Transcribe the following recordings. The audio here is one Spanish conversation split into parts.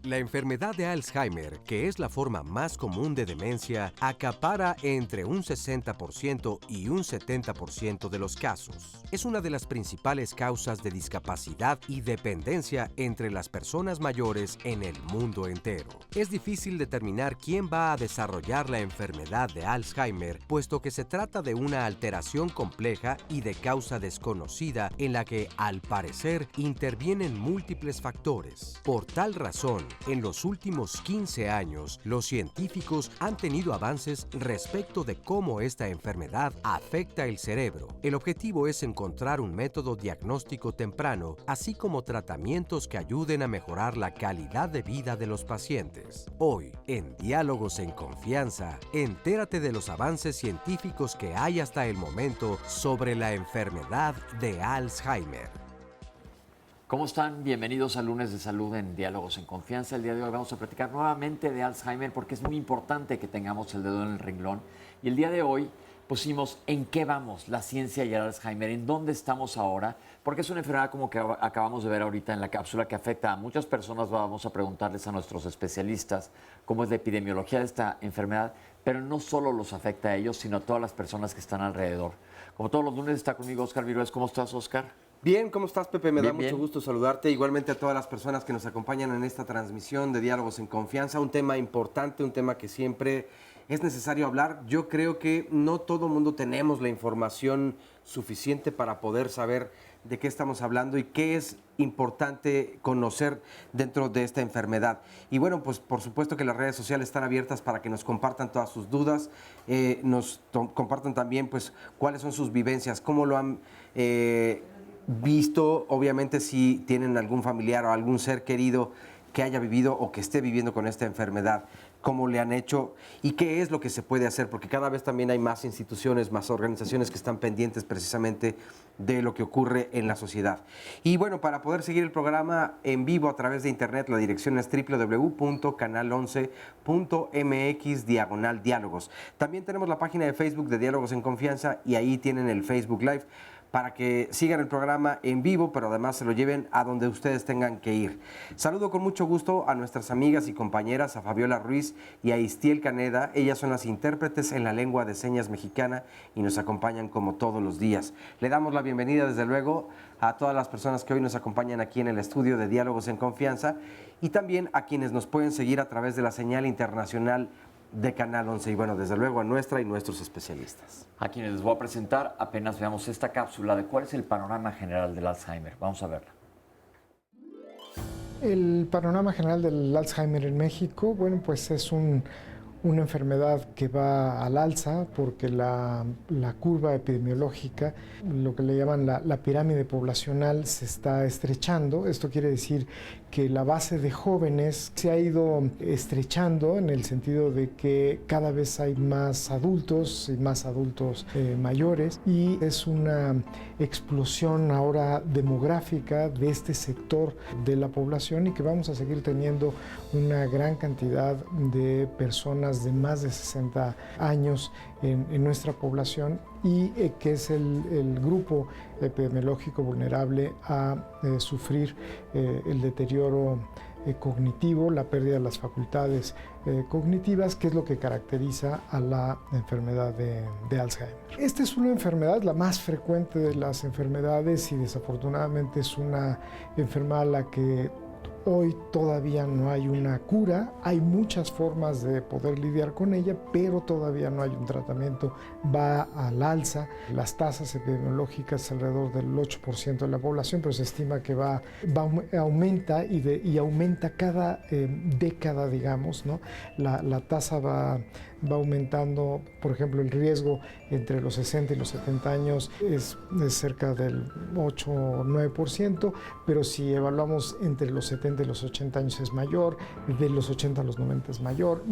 La enfermedad de Alzheimer, que es la forma más común de demencia, acapara entre un 60% y un 70% de los casos. Es una de las principales causas de discapacidad y dependencia entre las personas mayores en el mundo entero. Es difícil determinar quién va a desarrollar la enfermedad de Alzheimer, puesto que se trata de una alteración compleja y de causa desconocida en la que, al parecer, intervienen múltiples factores. Por tal razón, en los últimos 15 años, los científicos han tenido avances respecto de cómo esta enfermedad afecta el cerebro. El objetivo es encontrar un método diagnóstico temprano, así como tratamientos que ayuden a mejorar la calidad de vida de los pacientes. Hoy, en Diálogos en Confianza, entérate de los avances científicos que hay hasta el momento sobre la enfermedad de Alzheimer. ¿Cómo están? Bienvenidos a Lunes de Salud en Diálogos en Confianza. El día de hoy vamos a platicar nuevamente de Alzheimer porque es muy importante que tengamos el dedo en el renglón. Y el día de hoy pusimos en qué vamos, la ciencia y el Alzheimer, en dónde estamos ahora, porque es una enfermedad como que acabamos de ver ahorita en la cápsula que afecta a muchas personas. Vamos a preguntarles a nuestros especialistas cómo es la epidemiología de esta enfermedad, pero no solo los afecta a ellos, sino a todas las personas que están alrededor. Como todos los lunes está conmigo Oscar Virués. ¿Cómo estás, Oscar? Bien, ¿cómo estás, Pepe? Me da Bien. mucho gusto saludarte. Igualmente a todas las personas que nos acompañan en esta transmisión de Diálogos en Confianza. Un tema importante, un tema que siempre es necesario hablar. Yo creo que no todo el mundo tenemos la información suficiente para poder saber de qué estamos hablando y qué es importante conocer dentro de esta enfermedad. Y bueno, pues por supuesto que las redes sociales están abiertas para que nos compartan todas sus dudas, compartan también pues cuáles son sus vivencias, cómo lo han visto, obviamente si tienen algún familiar o algún ser querido que haya vivido o que esté viviendo con esta enfermedad, cómo le han hecho y qué es lo que se puede hacer, porque cada vez también hay más instituciones, más organizaciones que están pendientes precisamente de lo que ocurre en la sociedad. Y bueno, para poder seguir el programa en vivo a través de internet, la dirección es www.canal11.mx/diálogos. También tenemos la página de Facebook de Diálogos en Confianza y ahí tienen el Facebook Live para que sigan el programa en vivo, pero además se lo lleven a donde ustedes tengan que ir. Saludo con mucho gusto a nuestras amigas y compañeras, a Fabiola Ruiz y a Istiel Caneda. Ellas son las intérpretes en la lengua de señas mexicana y nos acompañan como todos los días. Le damos la bienvenida, desde luego, a todas las personas que hoy nos acompañan aquí en el estudio de Diálogos en Confianza y también a quienes nos pueden seguir a través de la señal internacional de Canal 11 y bueno, desde luego a nuestra y nuestros especialistas. A quienes les voy a presentar apenas veamos esta cápsula de cuál es el panorama general del Alzheimer. Vamos a verla. El panorama general del Alzheimer en México, bueno, pues es una enfermedad que va al alza porque la curva epidemiológica, lo que le llaman la pirámide poblacional, se está estrechando. Esto quiere decir que la base de jóvenes se ha ido estrechando en el sentido de que cada vez hay más adultos y más adultos mayores, y es una explosión ahora demográfica de este sector de la población y que vamos a seguir teniendo una gran cantidad de personas de más de 60 años en nuestra población y que es el grupo epidemiológico vulnerable a sufrir el deterioro cognitivo, la pérdida de las facultades cognitivas, que es lo que caracteriza a la enfermedad de Alzheimer. Esta es una enfermedad, la más frecuente de las enfermedades, y desafortunadamente es una enfermedad a la que hoy todavía no hay una cura. Hay muchas formas de poder lidiar con ella, pero todavía no hay un tratamiento. Va al alza. Las tasas epidemiológicas alrededor del 8% de la población, pero se estima que aumenta y aumenta cada década, digamos, ¿no? La tasa va aumentando. Por ejemplo, el riesgo entre los 60 y los 70 años es cerca del 8 o 9%, pero si evaluamos entre los 70 y los 80 años es mayor, de los 80 a los 90 es mayor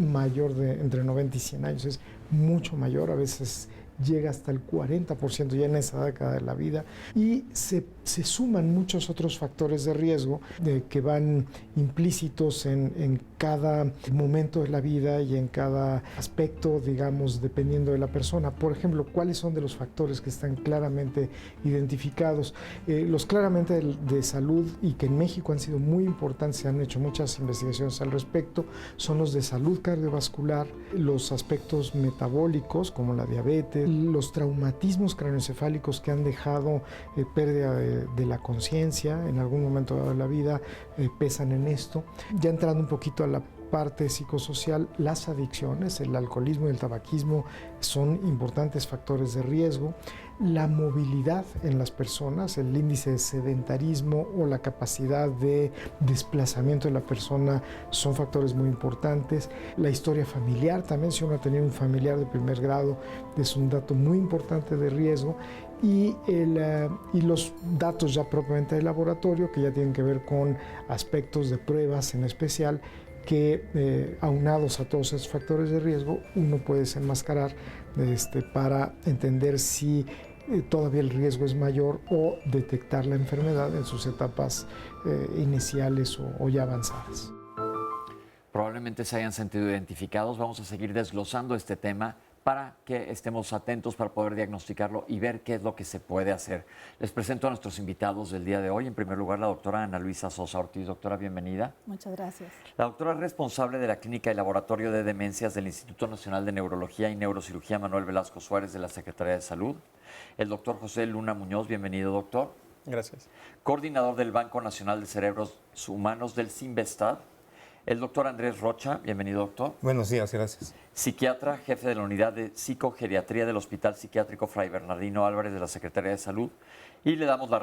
de entre 90 y 100 años es mucho mayor, a veces llega hasta el 40% ya en esa década de la vida, y se suman muchos otros factores de riesgo que van implícitos en cada momento de la vida y en cada aspecto, digamos, dependiendo de la persona. Por ejemplo, ¿cuáles son de los factores que están claramente identificados? Los claramente de salud, y que en México han sido muy importantes, se han hecho muchas investigaciones al respecto, son los de salud cardiovascular, los aspectos metabólicos como la diabetes, los traumatismos craneoencefálicos que han dejado pérdida de la conciencia en algún momento de la vida, pesan en esto. Ya entrando un poquito a la parte psicosocial, las adicciones, el alcoholismo y el tabaquismo son importantes factores de riesgo. La movilidad en las personas, el índice de sedentarismo o la capacidad de desplazamiento de la persona son factores muy importantes. La historia familiar también, si uno ha tenido un familiar de primer grado, es un dato muy importante de riesgo. Y los datos ya propiamente de laboratorio, que ya tienen que ver con aspectos de pruebas en especial, que aunados a todos esos factores de riesgo, uno puede desenmascarar para entender si todavía el riesgo es mayor o detectar la enfermedad en sus etapas iniciales o ya avanzadas. Probablemente se hayan sentido identificados. Vamos a seguir desglosando este tema para que estemos atentos para poder diagnosticarlo y ver qué es lo que se puede hacer. Les presento a nuestros invitados del día de hoy. En primer lugar, la doctora Ana Luisa Sosa Ortiz. Doctora, bienvenida. Muchas gracias. La doctora es responsable de la Clínica y Laboratorio de Demencias del Instituto Nacional de Neurología y Neurocirugía Manuel Velasco Suárez de la Secretaría de Salud. El doctor José Luna Muñoz. Bienvenido, doctor. Gracias. Coordinador del Banco Nacional de Cerebros Humanos del CINVESTAD. El doctor Andrés Rocha, bienvenido, doctor. Buenos días, gracias. Psiquiatra, jefe de la Unidad de Psicogeriatría del Hospital Psiquiátrico Fray Bernardino Álvarez de la Secretaría de Salud. Y le damos la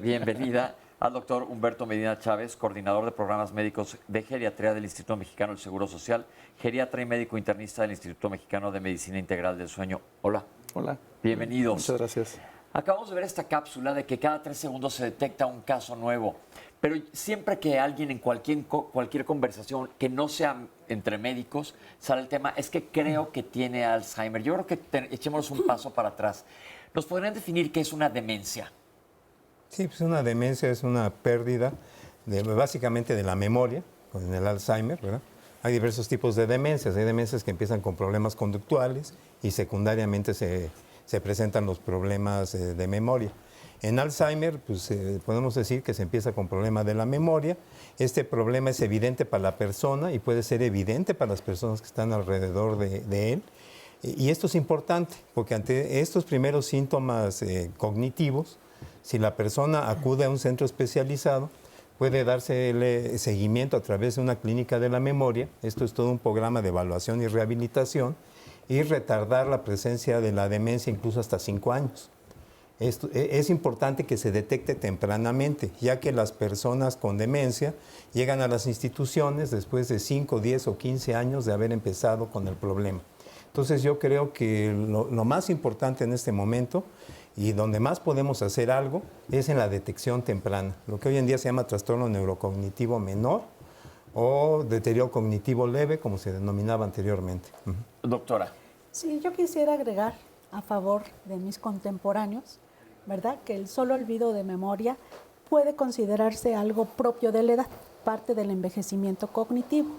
bienvenida al doctor Humberto Medina Chávez, coordinador de programas médicos de geriatría del Instituto Mexicano del Seguro Social, geriatra y médico internista del Instituto Mexicano de Medicina Integral del Sueño. Hola. Hola. Bienvenidos. Muchas gracias. Acabamos de ver esta cápsula de que cada 3 segundos se detecta un caso nuevo. Pero siempre que alguien en cualquier conversación que no sea entre médicos sale el tema, es que creo que tiene Alzheimer. Yo creo que echémonos un paso para atrás. ¿Nos podrían definir qué es una demencia? Sí, pues una demencia es una pérdida básicamente de la memoria, con el Alzheimer, ¿verdad? Hay diversos tipos de demencias. Hay demencias que empiezan con problemas conductuales y secundariamente se presentan los problemas de memoria. En Alzheimer, pues podemos decir que se empieza con problema de la memoria. Este problema es evidente para la persona y puede ser evidente para las personas que están alrededor de él. Y esto es importante, porque ante estos primeros síntomas cognitivos, si la persona acude a un centro especializado, puede darse seguimiento a través de una clínica de la memoria. Esto es todo un programa de evaluación y rehabilitación, y retardar la presencia de la demencia incluso hasta 5 años. Es importante que se detecte tempranamente, ya que las personas con demencia llegan a las instituciones después de 5, 10 o 15 años de haber empezado con el problema. Entonces yo creo que lo más importante en este momento y donde más podemos hacer algo es en la detección temprana, lo que hoy en día se llama trastorno neurocognitivo menor o deterioro cognitivo leve, como se denominaba anteriormente. Doctora. Sí, yo quisiera agregar a favor de mis contemporáneos, ¿verdad?, que el solo olvido de memoria puede considerarse algo propio de la edad, parte del envejecimiento cognitivo,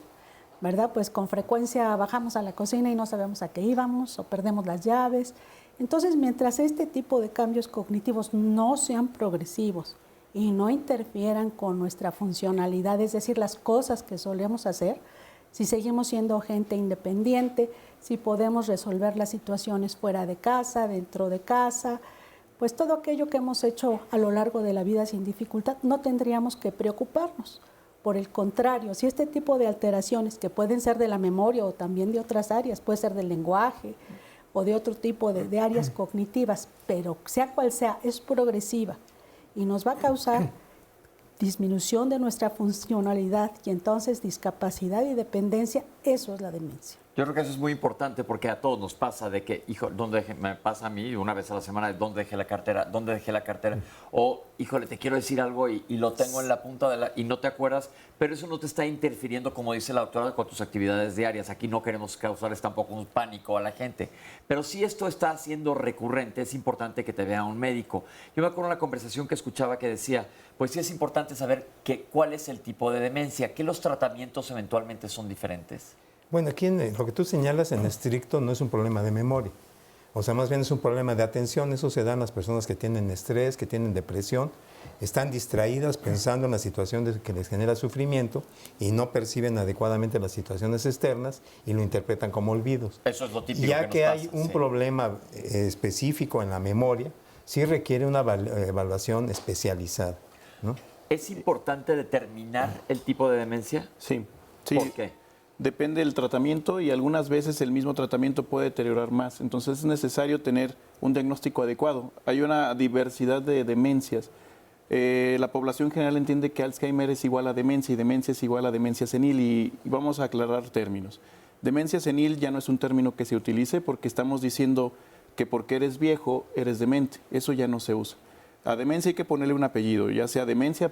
¿verdad? Pues con frecuencia bajamos a la cocina y no sabemos a qué íbamos o perdemos las llaves. Entonces, mientras este tipo de cambios cognitivos no sean progresivos y no interfieran con nuestra funcionalidad, es decir, las cosas que solemos hacer, si seguimos siendo gente independiente, si podemos resolver las situaciones fuera de casa, dentro de casa, pues todo aquello que hemos hecho a lo largo de la vida sin dificultad, no tendríamos que preocuparnos. Por el contrario, si este tipo de alteraciones, que pueden ser de la memoria o también de otras áreas, puede ser del lenguaje o de otro tipo de áreas cognitivas, pero sea cual sea, es progresiva y nos va a causar disminución de nuestra funcionalidad y entonces discapacidad y dependencia, eso es la demencia. Yo creo que eso es muy importante porque a todos nos pasa de que, hijo, me pasa a mí una vez a la semana, de dónde dejé la cartera, dónde dejé la cartera, o, híjole, te quiero decir algo y lo tengo en la punta y no te acuerdas, pero eso no te está interfiriendo, como dice la doctora, con tus actividades diarias. Aquí no queremos causarles tampoco un pánico a la gente, pero si esto está siendo recurrente, es importante que te vea un médico. Yo me acuerdo de una conversación que escuchaba que decía, pues sí es importante saber cuál es el tipo de demencia, que los tratamientos eventualmente son diferentes. Bueno, aquí lo que tú señalas en estricto no es un problema de memoria. O sea, más bien es un problema de atención. Eso se da en las personas que tienen estrés, que tienen depresión. Están distraídas pensando en la situación que les genera sufrimiento y no perciben adecuadamente las situaciones externas y lo interpretan como olvidos. Eso es lo típico Ya que nos hay pasa, un problema específico en la memoria, sí requiere una evaluación especializada, ¿no? ¿Es importante determinar el tipo de demencia? Sí. ¿Por qué? Depende del tratamiento y algunas veces el mismo tratamiento puede deteriorar más. Entonces es necesario tener un diagnóstico adecuado. Hay una diversidad de demencias. La población general entiende que Alzheimer es igual a demencia y demencia es igual a demencia senil y vamos a aclarar términos. Demencia senil ya no es un término que se utilice porque estamos diciendo que porque eres viejo eres demente. Eso ya no se usa. A demencia hay que ponerle un apellido, ya sea demencia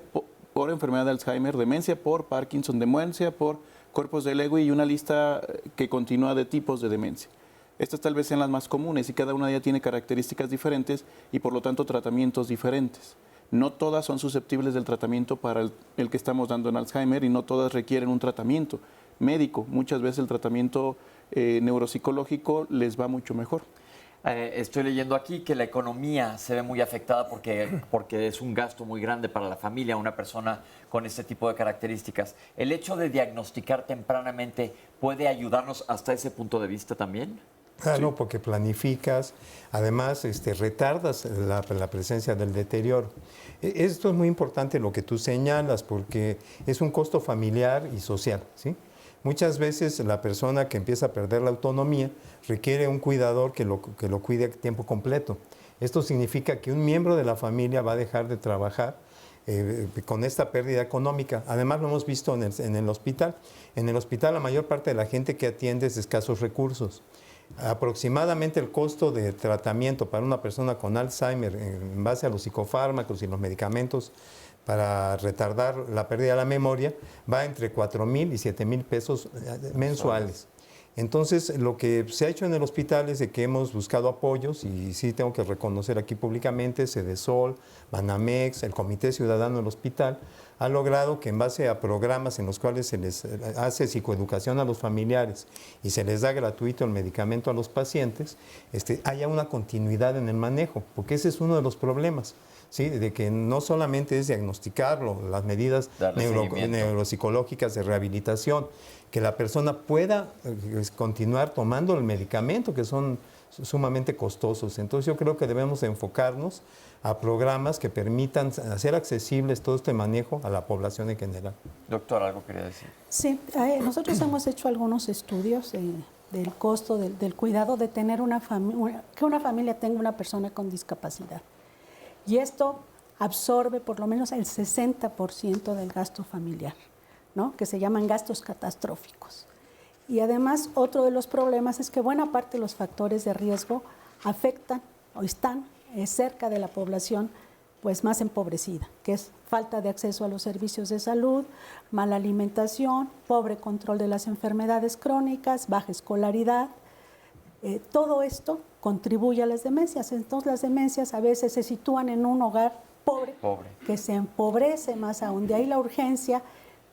por enfermedad de Alzheimer, demencia por Parkinson, demencia por cuerpos de Lewy y una lista que continúa de tipos de demencia. Estas tal vez sean las más comunes y cada una de ellas tiene características diferentes y por lo tanto tratamientos diferentes. No todas son susceptibles del tratamiento para el que estamos dando en Alzheimer y no todas requieren un tratamiento médico. Muchas veces el tratamiento neuropsicológico les va mucho mejor. Estoy leyendo aquí que la economía se ve muy afectada porque es un gasto muy grande para la familia, una persona con este tipo de características. ¿El hecho de diagnosticar tempranamente puede ayudarnos hasta ese punto de vista también? Claro, porque planificas, además retardas la presencia del deterioro. Esto es muy importante lo que tú señalas porque es un costo familiar y social, ¿sí? Muchas veces la persona que empieza a perder la autonomía requiere un cuidador que lo cuide a tiempo completo. Esto significa que un miembro de la familia va a dejar de trabajar con esta pérdida económica. Además lo hemos visto en el hospital. En el hospital la mayor parte de la gente que atiende es de escasos recursos. Aproximadamente el costo de tratamiento para una persona con Alzheimer en base a los psicofármacos y los medicamentos para retardar la pérdida de la memoria va entre 4,000 y 7,000 pesos mensuales. Entonces, lo que se ha hecho en el hospital es de que hemos buscado apoyos y sí tengo que reconocer aquí públicamente, Cedesol, Banamex, el Comité Ciudadano del Hospital, ha logrado que en base a programas en los cuales se les hace psicoeducación a los familiares y se les da gratuito el medicamento a los pacientes, haya una continuidad en el manejo, porque ese es uno de los problemas. ¿Sí? De que no solamente es diagnosticarlo, las medidas neuropsicológicas de rehabilitación, que la persona pueda continuar tomando el medicamento, que son sumamente costosos. Entonces yo creo que debemos enfocarnos a programas que permitan hacer accesibles todo este manejo a la población en general. Doctor, ¿algo quería decir? Sí, nosotros hemos hecho algunos estudios del costo del cuidado de tener que una familia tenga una persona con discapacidad. Y esto absorbe por lo menos el 60% del gasto familiar, ¿no? Que se llaman gastos catastróficos. Y además, otro de los problemas es que buena parte de los factores de riesgo afectan o están cerca de la población pues, más empobrecida, que es falta de acceso a los servicios de salud, mala alimentación, pobre control de las enfermedades crónicas, baja escolaridad. Todo esto contribuye a las demencias. Entonces las demencias a veces se sitúan en un hogar pobre, que se empobrece más aún. De ahí la urgencia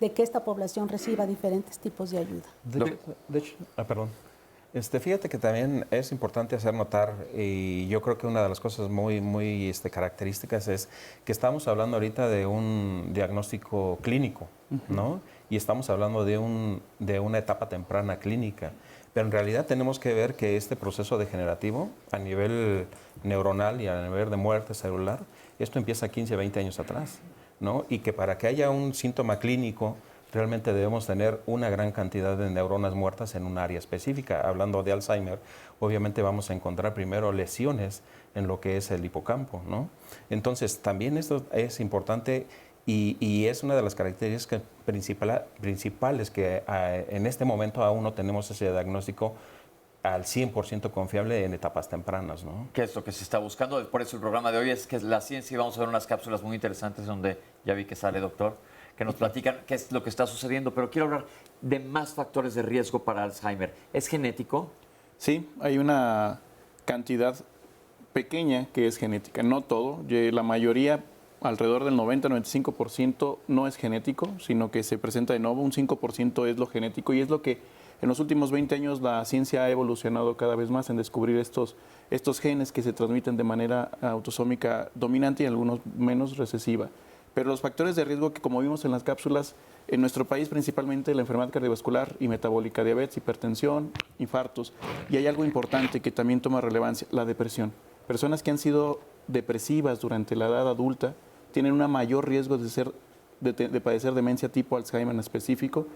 de que esta población reciba diferentes tipos de ayuda. De hecho, perdón. Fíjate que también es importante hacer notar, y yo creo que una de las cosas muy características es que estamos hablando ahorita de un diagnóstico clínico, ¿no? Y estamos hablando de una etapa temprana clínica. Pero en realidad tenemos que ver que este proceso degenerativo a nivel neuronal y a nivel de muerte celular, esto empieza 15, 20 años atrás, ¿no? Y que para que haya un síntoma clínico, realmente debemos tener una gran cantidad de neuronas muertas en un área específica. Hablando de Alzheimer, obviamente vamos a encontrar primero lesiones en lo que es el hipocampo, ¿no? Entonces, también esto es importante y es una de las características principales que en este momento aún no tenemos ese diagnóstico al 100% confiable en etapas tempranas, ¿no? ¿Qué es lo que se está buscando? Por eso el programa de hoy es que es la ciencia y vamos a ver unas cápsulas muy interesantes donde ya vi que sale, doctor, que nos platican qué es lo que está sucediendo, pero quiero hablar de más factores de riesgo para Alzheimer. ¿Es genético? Sí, hay una cantidad pequeña que es genética, no todo, la mayoría, alrededor del 90-95% no es genético, sino que se presenta de nuevo, un 5% es lo genético y es lo que en los últimos 20 años la ciencia ha evolucionado cada vez más en descubrir estos genes que se transmiten de manera autosómica dominante y algunos menos recesiva. Pero los factores de riesgo que, como vimos en las cápsulas, en nuestro país principalmente la enfermedad cardiovascular y metabólica, diabetes, hipertensión, infartos. Y hay algo importante que también toma relevancia, la depresión. Personas que han sido depresivas durante la edad adulta tienen un mayor riesgo de padecer demencia tipo Alzheimer en específico,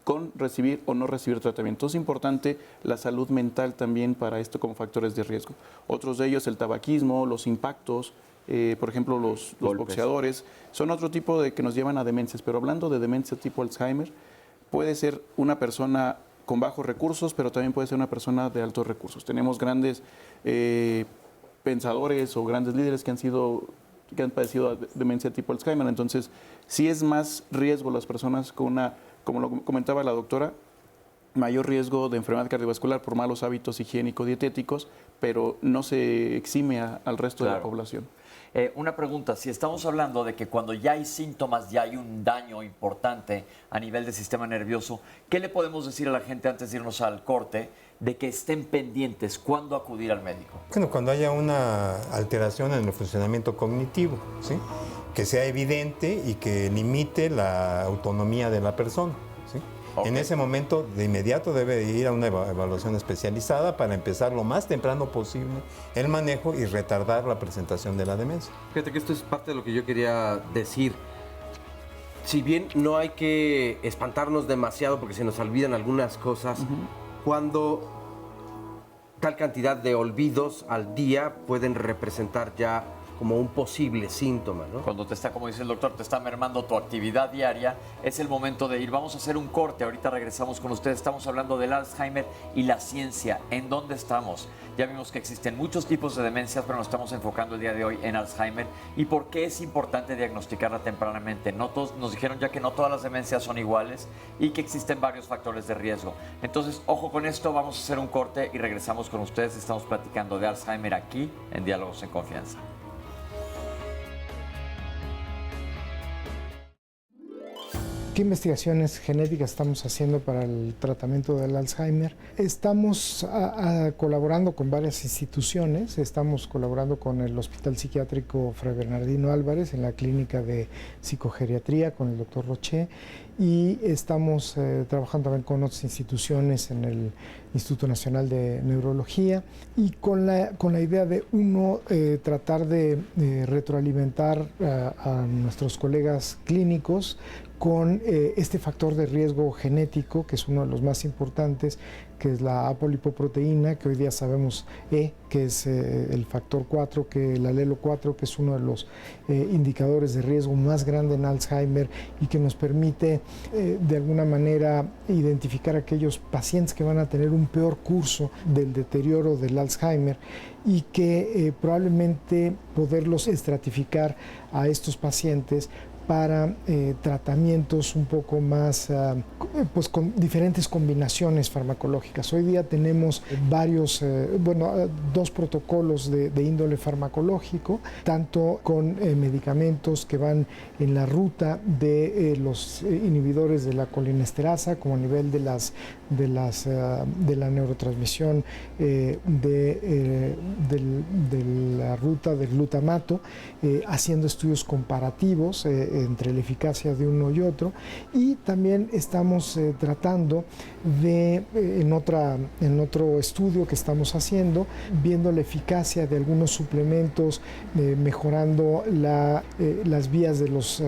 con recibir o no recibir tratamiento. Es importante la salud mental también para esto como factores de riesgo. Otros de ellos, el tabaquismo, los impactos, por ejemplo, los boxeadores, son otro tipo de que nos llevan a demencias. Pero hablando de demencia tipo Alzheimer, puede ser una persona con bajos recursos, pero también puede ser una persona de altos recursos. Tenemos grandes pensadores o grandes líderes que han padecido demencia tipo Alzheimer. Entonces, sí es más riesgo las personas con como lo comentaba la doctora, mayor riesgo de enfermedad cardiovascular por malos hábitos higiénico-dietéticos, pero no se exime al resto de la población. Una pregunta, si estamos hablando de que cuando ya hay síntomas, ya hay un daño importante a nivel del sistema nervioso, ¿qué le podemos decir a la gente antes de irnos al corte de que estén pendientes? ¿Cuándo acudir al médico? Bueno, cuando haya una alteración en el funcionamiento cognitivo, ¿sí? Que sea evidente y que limite la autonomía de la persona, ¿sí? Okay. En ese momento, de inmediato debe ir a una evaluación especializada para empezar lo más temprano posible el manejo y retardar la presentación de la demencia. Fíjate que esto es parte de lo que yo quería decir. Si bien no hay que espantarnos demasiado porque se nos olvidan algunas cosas, cuando tal cantidad de olvidos al día pueden representar ya como un posible síntoma, ¿no? Cuando te está, como dice el doctor, te está mermando tu actividad diaria, es el momento de ir. Vamos a hacer un corte, ahorita regresamos con ustedes. Estamos hablando del Alzheimer y la ciencia. ¿En dónde estamos? Ya vimos que existen muchos tipos de demencias, pero nos estamos enfocando el día de hoy en Alzheimer. ¿Y por qué es importante diagnosticarla tempranamente? No todos, nos dijeron ya que no todas las demencias son iguales y que existen varios factores de riesgo. Entonces, ojo con esto, vamos a hacer un corte y regresamos con ustedes. Estamos platicando de Alzheimer aquí en Diálogos en Confianza. ¿Qué investigaciones genéticas estamos haciendo para el tratamiento del Alzheimer? Estamos colaborando con varias instituciones. Estamos colaborando con el Hospital Psiquiátrico Fray Bernardino Álvarez en la clínica de psicogeriatría con el doctor Roché, y estamos trabajando también con otras instituciones en el Instituto Nacional de Neurología, y con la idea de tratar de retroalimentar a nuestros colegas clínicos con este factor de riesgo genético, que es uno de los más importantes, que es la apolipoproteína, que hoy día sabemos que es el factor 4, que el alelo 4, que es uno de los indicadores de riesgo más grande en Alzheimer y que nos permite de alguna manera identificar a aquellos pacientes que van a tener un peor curso del deterioro del Alzheimer y que probablemente poderlos estratificar a estos pacientes para tratamientos un poco más, pues con diferentes combinaciones farmacológicas. Hoy día tenemos dos protocolos de índole farmacológico, tanto con medicamentos que van en la ruta de los inhibidores de la colinesterasa, como a nivel de la neurotransmisión de la ruta del glutamato, haciendo estudios comparativos entre la eficacia de uno y otro. Y también estamos tratando de, en otro estudio que estamos haciendo, viendo la eficacia de algunos suplementos, mejorando las vías de los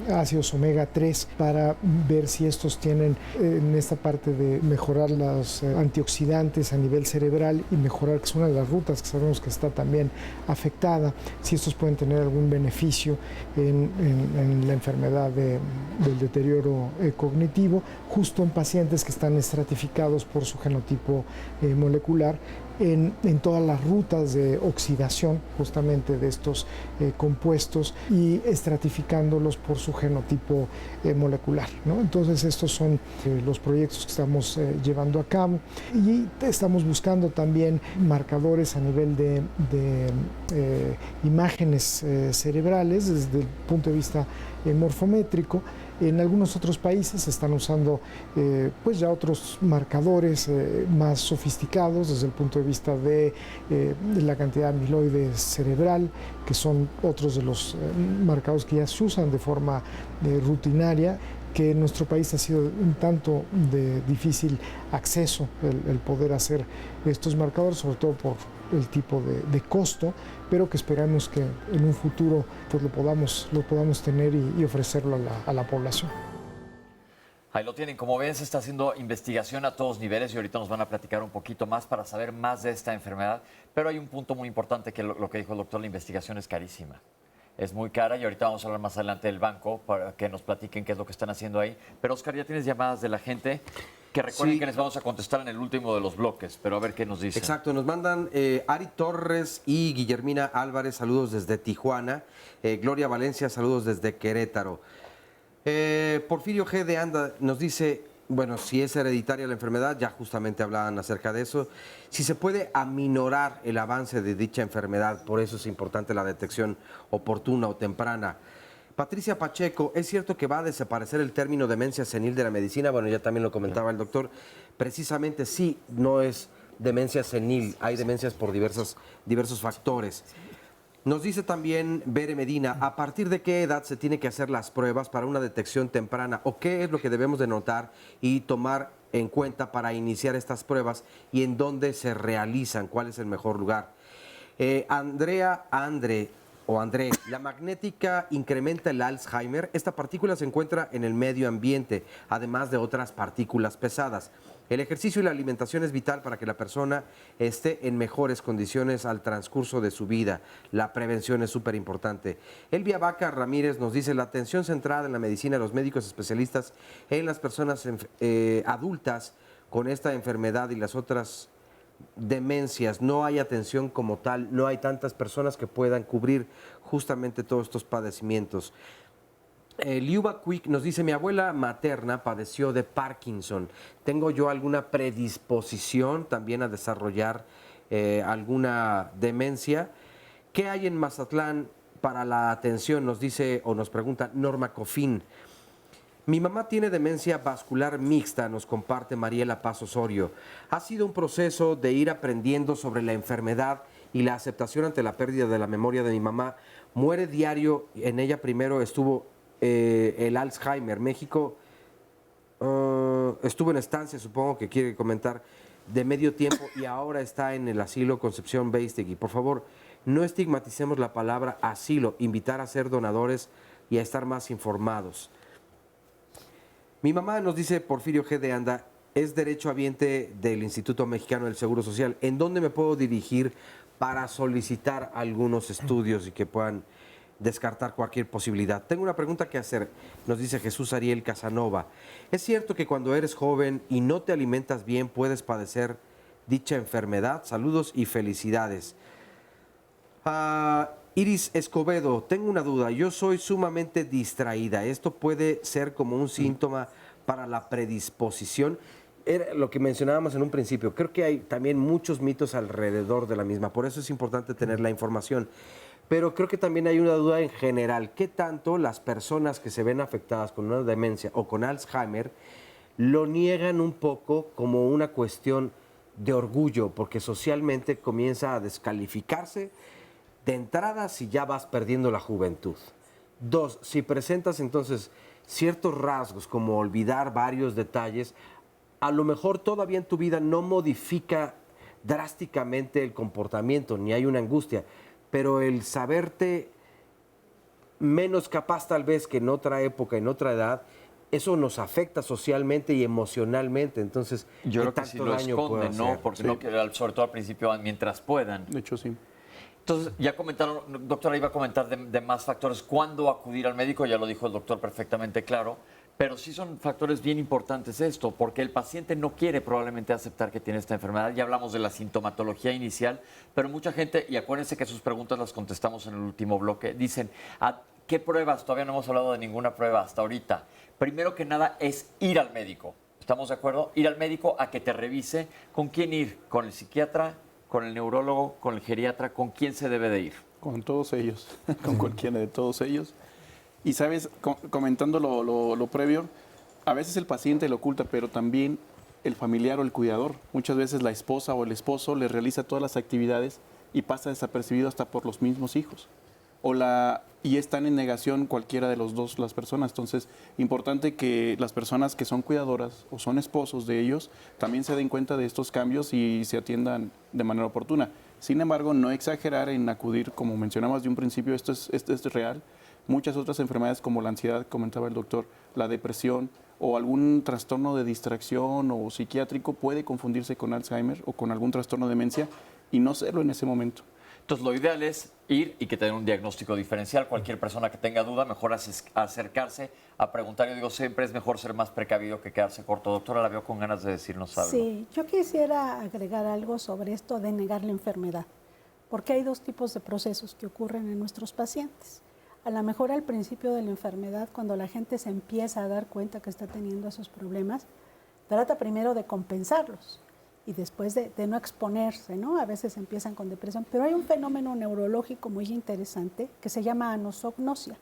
ácidos omega 3 para ver si estos tienen en esta parte de mejorar los antioxidantes a nivel cerebral y mejorar, que es una de las rutas que sabemos que está también afectada, si estos pueden tener algún beneficio en la enfermedad del deterioro cognitivo, justo en pacientes que están estratificados por su genotipo molecular en todas las rutas de oxidación justamente de estos compuestos y estratificándolos por su genotipo molecular, ¿no? Entonces estos son los proyectos que estamos llevando a cabo y estamos buscando también marcadores a nivel de imágenes cerebrales desde el punto de vista morfométrico. En algunos otros países se están usando pues ya otros marcadores más sofisticados desde el punto de vista de la cantidad de amiloide cerebral, que son otros de los marcadores que ya se usan de forma rutinaria, que en nuestro país ha sido un tanto de difícil acceso el poder hacer estos marcadores, sobre todo por el tipo de costo, pero que esperamos que en un futuro pues lo podamos tener y ofrecerlo a la población. Ahí lo tienen. Como ven, se está haciendo investigación a todos niveles y ahorita nos van a platicar un poquito más para saber más de esta enfermedad. Pero hay un punto muy importante que lo que dijo el doctor, la investigación es carísima. Es muy cara y ahorita vamos a hablar más adelante del banco para que nos platiquen qué es lo que están haciendo ahí. Pero Oscar, ya tienes llamadas de la gente que recuerden que les vamos a contestar en el último de los bloques, pero a ver qué nos dicen. Exacto, nos mandan Ari Torres y Guillermina Álvarez, saludos desde Tijuana. Gloria Valencia, saludos desde Querétaro. Porfirio G. de Anda nos dice, bueno, si es hereditaria la enfermedad, ya justamente hablaban acerca de eso, si se puede aminorar el avance de dicha enfermedad, por eso es importante la detección oportuna o temprana. Patricia Pacheco, ¿es cierto que va a desaparecer el término demencia senil de la medicina? Bueno, ya también lo comentaba el doctor. Precisamente sí, no es demencia senil, hay demencias por diversos factores. Nos dice también Bere Medina, ¿a partir de qué edad se tiene que hacer las pruebas para una detección temprana? ¿O qué es lo que debemos de notar y tomar en cuenta para iniciar estas pruebas y en dónde se realizan? ¿Cuál es el mejor lugar? André, ¿la magnética incrementa el Alzheimer? Esta partícula se encuentra en el medio ambiente, además de otras partículas pesadas. El ejercicio y la alimentación es vital para que la persona esté en mejores condiciones al transcurso de su vida. La prevención es súper importante. Elvia Vaca Ramírez nos dice, la atención centrada en la medicina de los médicos especialistas en las personas adultas con esta enfermedad y las otras demencias, no hay atención como tal, no hay tantas personas que puedan cubrir justamente todos estos padecimientos. Liuba Quick nos dice, mi abuela materna padeció de Parkinson. ¿Tengo yo alguna predisposición también a desarrollar alguna demencia? ¿Qué hay en Mazatlán para la atención? Nos dice o nos pregunta Norma Cofín. Mi mamá tiene demencia vascular mixta, nos comparte Mariela Paz Osorio. Ha sido un proceso de ir aprendiendo sobre la enfermedad y la aceptación ante la pérdida de la memoria de mi mamá. Muere diario, en ella primero estuvo el Alzheimer. México estuvo en estancia, supongo que quiere comentar, de medio tiempo y ahora está en el asilo Concepción Beistegui. Por favor, no estigmaticemos la palabra asilo, invitar a ser donadores y a estar más informados. Mi mamá, nos dice Porfirio G. de Anda, es derechohabiente del Instituto Mexicano del Seguro Social. ¿En dónde me puedo dirigir para solicitar algunos estudios y que puedan descartar cualquier posibilidad? Tengo una pregunta que hacer, nos dice Jesús Ariel Casanova. ¿Es cierto que cuando eres joven y no te alimentas bien puedes padecer dicha enfermedad? Saludos y felicidades. Iris Escobedo, tengo una duda, yo soy sumamente distraída, ¿esto puede ser como un síntoma para la predisposición? Era lo que mencionábamos en un principio, creo que hay también muchos mitos alrededor de la misma, por eso es importante tener la información, pero creo que también hay una duda en general, ¿qué tanto las personas que se ven afectadas con una demencia o con Alzheimer lo niegan un poco como una cuestión de orgullo, porque socialmente comienza a descalificarse de entrada si ya vas perdiendo la juventud? 2, si presentas entonces ciertos rasgos como olvidar varios detalles, a lo mejor todavía en tu vida no modifica drásticamente el comportamiento, ni hay una angustia, pero el saberte menos capaz tal vez que en otra época, en otra edad, eso nos afecta socialmente y emocionalmente. Entonces, Yo ¿qué creo que si tanto lo daño puede esconden, ¿no? hacer? Porque no, sobre todo al principio, mientras puedan. De hecho, sí. Entonces, ya comentaron, doctora, iba a comentar de más factores. ¿Cuándo acudir al médico? Ya lo dijo el doctor perfectamente claro. Pero sí son factores bien importantes esto, porque el paciente no quiere probablemente aceptar que tiene esta enfermedad. Ya hablamos de la sintomatología inicial, pero mucha gente, y acuérdense que sus preguntas las contestamos en el último bloque, dicen, ¿qué pruebas? Todavía no hemos hablado de ninguna prueba hasta ahorita. Primero que nada es ir al médico. ¿Estamos de acuerdo? Ir al médico a que te revise. ¿Con quién ir? ¿Con el psiquiatra? ¿Con el neurólogo? ¿Con el geriatra? ¿Con quién se debe de ir? Con todos ellos, con cualquiera de todos ellos. Y sabes, comentando lo previo, a veces el paciente lo oculta, pero también el familiar o el cuidador. Muchas veces la esposa o el esposo le realiza todas las actividades y pasa desapercibido hasta por los mismos hijos. Y están en negación cualquiera de los dos, las personas. Entonces, importante que las personas que son cuidadoras o son esposos de ellos también se den cuenta de estos cambios y se atiendan de manera oportuna. Sin embargo, no exagerar en acudir, como mencionamos de un principio, esto es real. Muchas otras enfermedades como la ansiedad, comentaba el doctor, la depresión o algún trastorno de distracción o psiquiátrico puede confundirse con Alzheimer o con algún trastorno de demencia y no serlo en ese momento. Entonces, lo ideal es ir y que te den un diagnóstico diferencial. Cualquier persona que tenga duda, mejor acercarse a preguntar. Yo digo, siempre es mejor ser más precavido que quedarse corto. Doctora, la veo con ganas de decirnos algo. Sí, yo quisiera agregar algo sobre esto de negar la enfermedad, porque hay dos tipos de procesos que ocurren en nuestros pacientes. A lo mejor al principio de la enfermedad, cuando la gente se empieza a dar cuenta que está teniendo esos problemas, trata primero de compensarlos y después de no exponerse, ¿no? A veces empiezan con depresión, pero hay un fenómeno neurológico muy interesante que se llama anosognosia.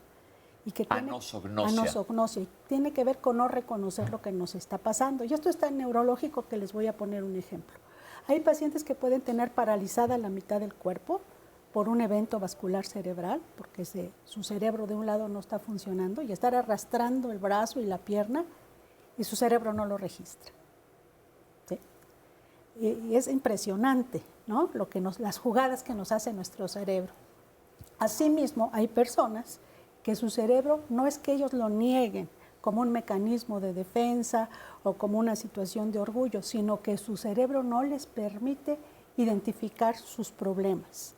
Y que anosognosia. Y tiene que ver con no reconocer lo que nos está pasando. Y esto es tan neurológico que les voy a poner un ejemplo. Hay pacientes que pueden tener paralizada la mitad del cuerpo por un evento vascular cerebral, porque su cerebro de un lado no está funcionando y estar arrastrando el brazo y la pierna y su cerebro no lo registra. ¿Sí? Y es impresionante, ¿no? Las jugadas que nos hace nuestro cerebro. Asimismo, hay personas que su cerebro no es que ellos lo nieguen como un mecanismo de defensa o como una situación de orgullo, sino que su cerebro no les permite identificar sus problemas.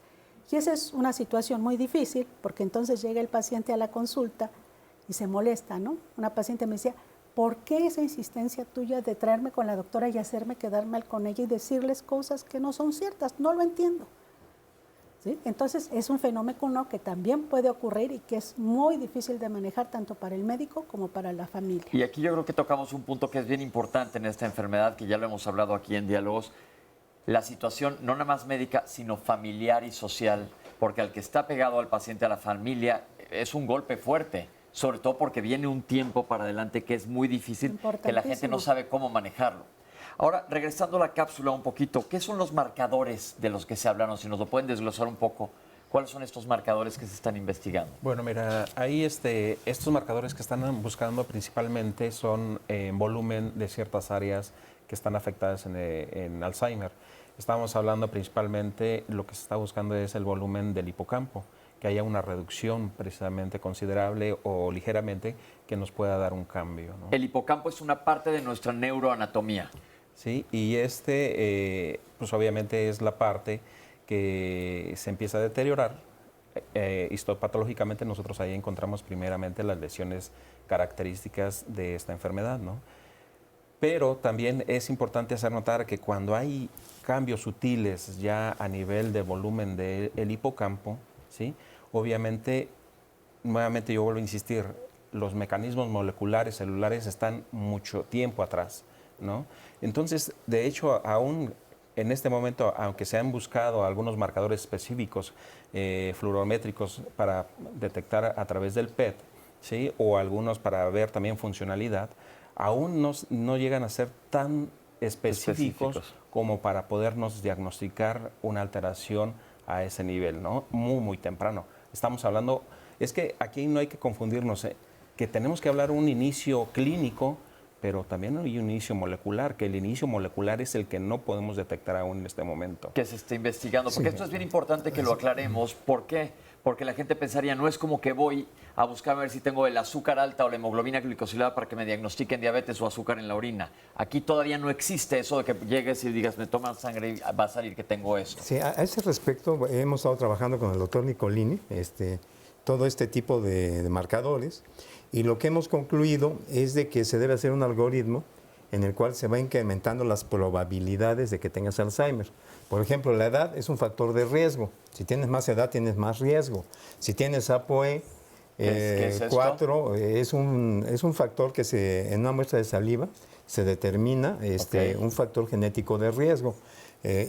Y esa es una situación muy difícil, porque entonces llega el paciente a la consulta y se molesta, ¿no? Una paciente me decía, ¿por qué esa insistencia tuya de traerme con la doctora y hacerme quedar mal con ella y decirles cosas que no son ciertas? No lo entiendo. ¿Sí? Entonces es un fenómeno que también puede ocurrir y que es muy difícil de manejar tanto para el médico como para la familia. Y aquí yo creo que tocamos un punto que es bien importante en esta enfermedad, que ya lo hemos hablado aquí en Diálogos, la situación no nada más médica, sino familiar y social, porque al que está pegado al paciente, a la familia, es un golpe fuerte, sobre todo porque viene un tiempo para adelante que es muy difícil, que la gente no sabe cómo manejarlo. Ahora, regresando a la cápsula un poquito, ¿qué son los marcadores de los que se hablaron? Si nos lo pueden desglosar un poco, ¿cuáles son estos marcadores que se están investigando? Bueno, mira, ahí estos marcadores que están buscando principalmente son en volumen de ciertas áreas que están afectadas en Alzheimer. Estamos hablando principalmente, lo que se está buscando es el volumen del hipocampo, que haya una reducción precisamente considerable o ligeramente que nos pueda dar un cambio, ¿no? El hipocampo es una parte de nuestra neuroanatomía. Sí, y pues obviamente es la parte que se empieza a deteriorar. Histopatológicamente nosotros ahí encontramos primeramente las lesiones características de esta enfermedad, ¿no? Pero también es importante hacer notar que cuando hay cambios sutiles ya a nivel de volumen del hipocampo, ¿sí? Obviamente, nuevamente yo vuelvo a insistir, los mecanismos moleculares, celulares están mucho tiempo atrás, ¿no? Entonces, de hecho, aún en este momento, aunque se han buscado algunos marcadores específicos fluorométricos para detectar a través del PET, ¿sí? O algunos para ver también funcionalidad, aún no llegan a ser tan específicos como para podernos diagnosticar una alteración a ese nivel, ¿no? Muy, muy temprano. Estamos hablando Es que aquí no hay que confundirnos, que tenemos que hablar un inicio clínico, pero también hay un inicio molecular, que el inicio molecular es el que no podemos detectar aún en este momento. Que se esté investigando, porque esto es bien importante que lo aclaremos. ¿Por qué? Porque la gente pensaría, no es como que voy a buscar a ver si tengo el azúcar alta o la hemoglobina glicosilada para que me diagnostiquen diabetes o azúcar en la orina. Aquí todavía no existe eso de que llegues y digas, me toman sangre y va a salir que tengo eso. Sí, a ese respecto hemos estado trabajando con el doctor Nicolini, todo este tipo de marcadores, y lo que hemos concluido es de que se debe hacer un algoritmo en el cual se va incrementando las probabilidades de que tengas Alzheimer. Por ejemplo, la edad es un factor de riesgo. Si tienes más edad, tienes más riesgo. Si tienes ApoE, ¿Qué es esto? 4 es un factor que en una muestra de saliva se determina un factor genético de riesgo.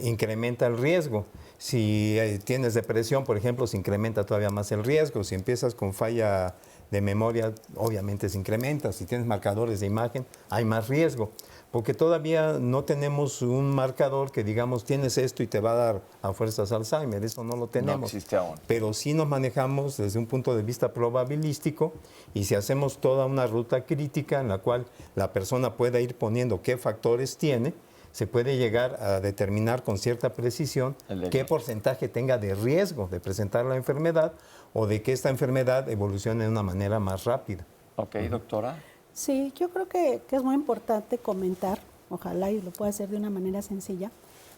Incrementa el riesgo. Si tienes depresión, por ejemplo, se incrementa todavía más el riesgo. Si empiezas con falla de memoria, obviamente se incrementa. Si tienes marcadores de imagen, hay más riesgo. Porque todavía no tenemos un marcador que digamos, tienes esto y te va a dar a fuerzas Alzheimer. Eso no lo tenemos. No existe aún. Pero sí nos manejamos desde un punto de vista probabilístico, y si hacemos toda una ruta crítica en la cual la persona pueda ir poniendo qué factores tiene, se puede llegar a determinar con cierta precisión qué porcentaje tenga de riesgo de presentar la enfermedad o de que esta enfermedad evolucione de una manera más rápida. Ok, doctora. Sí, yo creo que es muy importante comentar, ojalá y lo pueda hacer de una manera sencilla,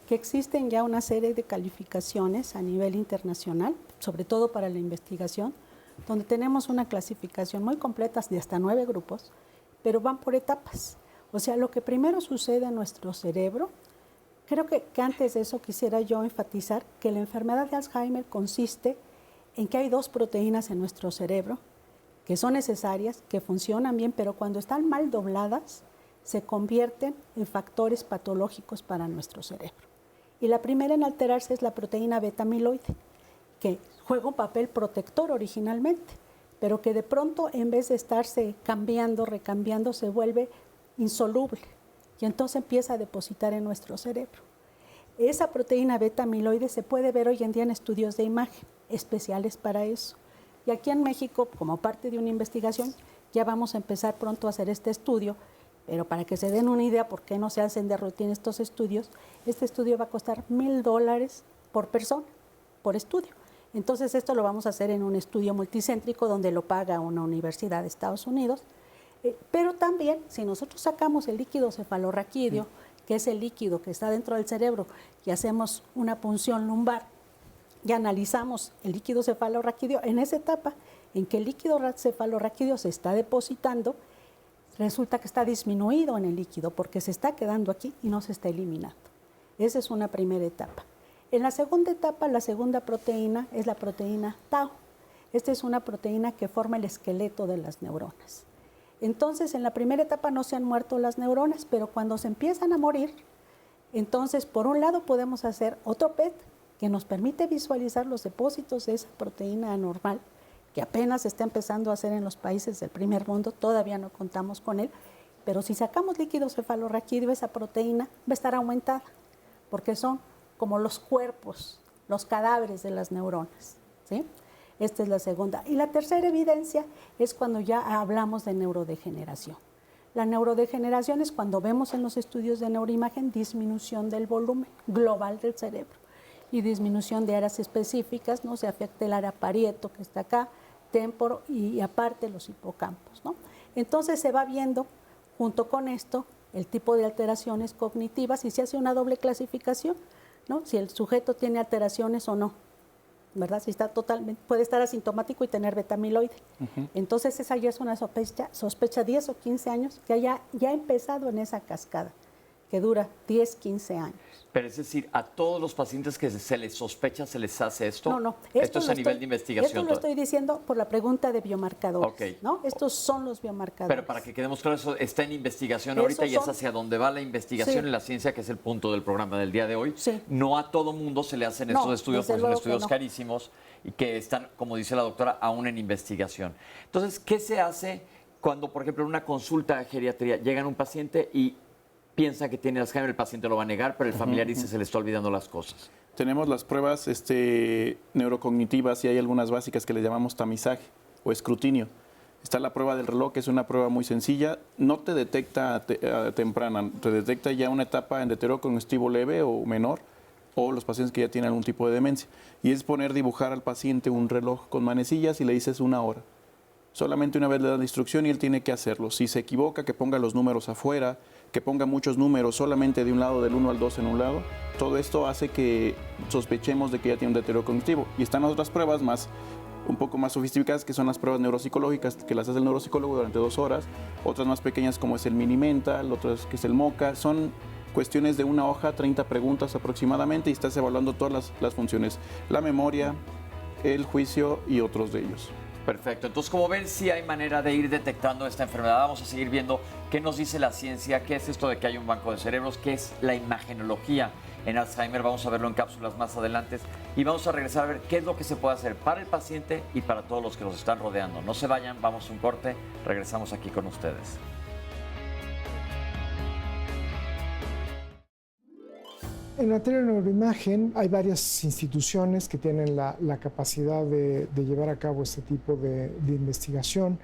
que existen ya una serie de calificaciones a nivel internacional, sobre todo para la investigación, donde tenemos una clasificación muy completa de hasta 9 grupos, pero van por etapas. O sea, lo que primero sucede en nuestro cerebro, creo que antes de eso quisiera yo enfatizar que la enfermedad de Alzheimer consiste en que hay 2 proteínas en nuestro cerebro que son necesarias, que funcionan bien, pero cuando están mal dobladas, se convierten en factores patológicos para nuestro cerebro. Y la primera en alterarse es la proteína beta amiloide, que juega un papel protector originalmente, pero que de pronto, en vez de estarse cambiando, recambiando, se vuelve insoluble y entonces empieza a depositar en nuestro cerebro. Esa proteína beta amiloide se puede ver hoy en día en estudios de imagen especiales para eso. Y aquí en México, como parte de una investigación, ya vamos a empezar pronto a hacer este estudio, pero para que se den una idea por qué no se hacen de rutina estos estudios, este estudio va a costar $1,000 por persona, por estudio. Entonces esto lo vamos a hacer en un estudio multicéntrico donde lo paga una universidad de Estados Unidos, pero también si nosotros sacamos el líquido cefalorraquídeo, que es el líquido que está dentro del cerebro, y hacemos una punción lumbar, y analizamos el líquido cefalorraquídeo, en esa etapa en que el líquido cefalorraquídeo se está depositando, resulta que está disminuido en el líquido porque se está quedando aquí y no se está eliminando. Esa es una primera etapa. En la segunda etapa, la segunda proteína es la proteína tau. Esta es una proteína que forma el esqueleto de las neuronas. Entonces, en la primera etapa no se han muerto las neuronas, pero cuando se empiezan a morir, entonces, por un lado podemos hacer otro PET que nos permite visualizar los depósitos de esa proteína anormal, que apenas se está empezando a hacer en los países del primer mundo, todavía no contamos con él, pero si sacamos líquido cefalorraquídeo, esa proteína va a estar aumentada, porque son como los cuerpos, los cadáveres de las neuronas, ¿sí? Esta es la segunda. Y la tercera evidencia es cuando ya hablamos de neurodegeneración. La neurodegeneración es cuando vemos en los estudios de neuroimagen disminución del volumen global del cerebro y disminución de áreas específicas, ¿no? Se afecta el área parieto que está acá, témporo y aparte los hipocampos, ¿no? Entonces se va viendo junto con esto el tipo de alteraciones cognitivas y se hace una doble clasificación, ¿no? Si el sujeto tiene alteraciones o no, ¿verdad? Si está totalmente, puede estar asintomático y tener beta amiloide. Entonces esa ya es una sospecha 10 o 15 años que ya ha empezado en esa cascada, que dura 10, 15 años. Pero es decir, ¿a todos los pacientes que se les sospecha se les hace esto? No. Esto es a nivel de investigación. Esto lo estoy diciendo por la pregunta de biomarcadores, Okay. ¿no? Estos son los biomarcadores. Pero para que quedemos claros, eso está en investigación ahorita y es hacia donde va la investigación en la ciencia, que es el punto del programa del día de hoy. Sí. No a todo mundo se le hacen estos estudios, porque son estudios carísimos y que están, como dice la doctora, aún en investigación. Entonces, ¿qué se hace cuando, por ejemplo, en una consulta de geriatría llegan un paciente y piensa que tiene Alzheimer, el paciente lo va a negar, pero el familiar dice se le está olvidando las cosas. Tenemos las pruebas neurocognitivas y hay algunas básicas que le llamamos tamizaje o escrutinio. Está la prueba del reloj, que es una prueba muy sencilla. No te detecta temprana, te detecta ya una etapa en deterioro cognitivo leve o menor, o los pacientes que ya tienen algún tipo de demencia. Y es dibujar al paciente un reloj con manecillas y le dices 1 hora. Solamente una vez le dan la instrucción y él tiene que hacerlo. Si se equivoca, que ponga los números afuera, que ponga muchos números solamente de un lado, del 1 al 2 en un lado. Todo esto hace que sospechemos de que ya tiene un deterioro cognitivo. Y están otras pruebas un poco más sofisticadas, que son las pruebas neuropsicológicas, que las hace el neuropsicólogo durante 2 horas. Otras más pequeñas, como es el mini mental, otras que es el MOCA. Son cuestiones de una hoja, 30 preguntas aproximadamente, y estás evaluando todas las funciones. La memoria, el juicio y otros de ellos. Perfecto. Entonces, como ven, sí hay manera de ir detectando esta enfermedad. Vamos a seguir viendo qué nos dice la ciencia, qué es esto de que hay un banco de cerebros, qué es la imagenología en Alzheimer. Vamos a verlo en cápsulas más adelante. Y vamos a regresar a ver qué es lo que se puede hacer para el paciente y para todos los que nos están rodeando. No se vayan, vamos a un corte. Regresamos aquí con ustedes. En materia de neuroimagen hay varias instituciones que tienen la capacidad de llevar a cabo este tipo de investigación,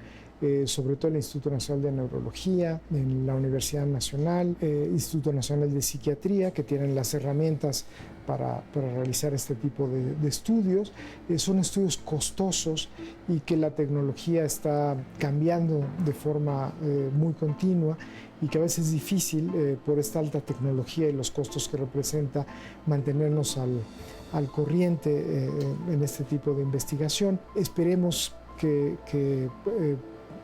sobre todo el Instituto Nacional de Neurología, en la Universidad Nacional, Instituto Nacional de Psiquiatría, que tienen las herramientas para realizar este tipo de estudios. Son estudios costosos y que la tecnología está cambiando de forma muy continua, y que a veces es difícil por esta alta tecnología y los costos que representa mantenernos al corriente en este tipo de investigación. Esperemos que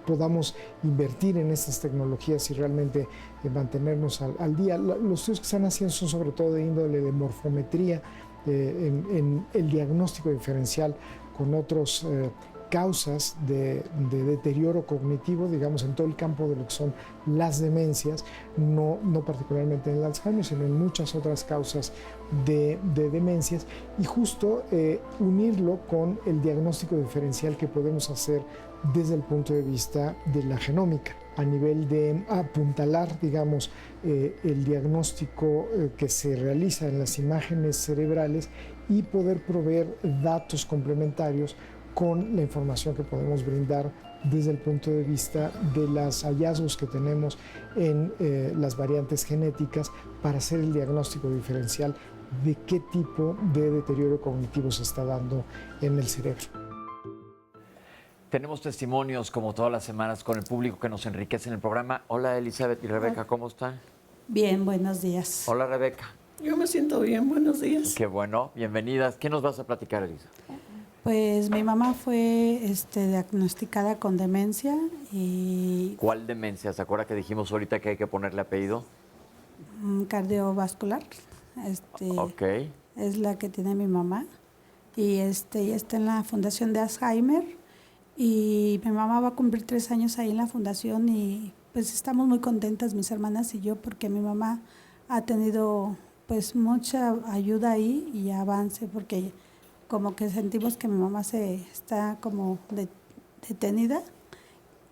podamos invertir en estas tecnologías y realmente mantenernos al día. Los estudios que están haciendo son sobre todo de índole de morfometría, en el diagnóstico diferencial con otros causas de deterioro cognitivo, digamos, en todo el campo de lo que son las demencias, no particularmente en el Alzheimer, sino en muchas otras causas de demencias, y justo unirlo con el diagnóstico diferencial que podemos hacer desde el punto de vista de la genómica, a nivel de apuntalar, digamos, el diagnóstico que se realiza en las imágenes cerebrales y poder proveer datos complementarios con la información que podemos brindar desde el punto de vista de los hallazgos que tenemos en las variantes genéticas, para hacer el diagnóstico diferencial de qué tipo de deterioro cognitivo se está dando en el cerebro. Tenemos testimonios, como todas las semanas, con el público que nos enriquece en el programa. Hola, Elizabeth y Rebeca, ¿cómo están? Bien, buenos días. Hola, Rebeca. Yo me siento bien, buenos días. Qué bueno, bienvenidas. ¿Qué nos vas a platicar, Elisa? Pues mi mamá fue diagnosticada con demencia y... ¿Cuál demencia? ¿Se acuerda que dijimos ahorita que hay que ponerle apellido? Cardiovascular. Ok. Es la que tiene mi mamá. Y está en la Fundación de Alzheimer. Y mi mamá va a cumplir 3 años ahí en la fundación, y pues estamos muy contentas, mis hermanas y yo, porque mi mamá ha tenido pues mucha ayuda ahí y avance, porque como que sentimos que mi mamá está como detenida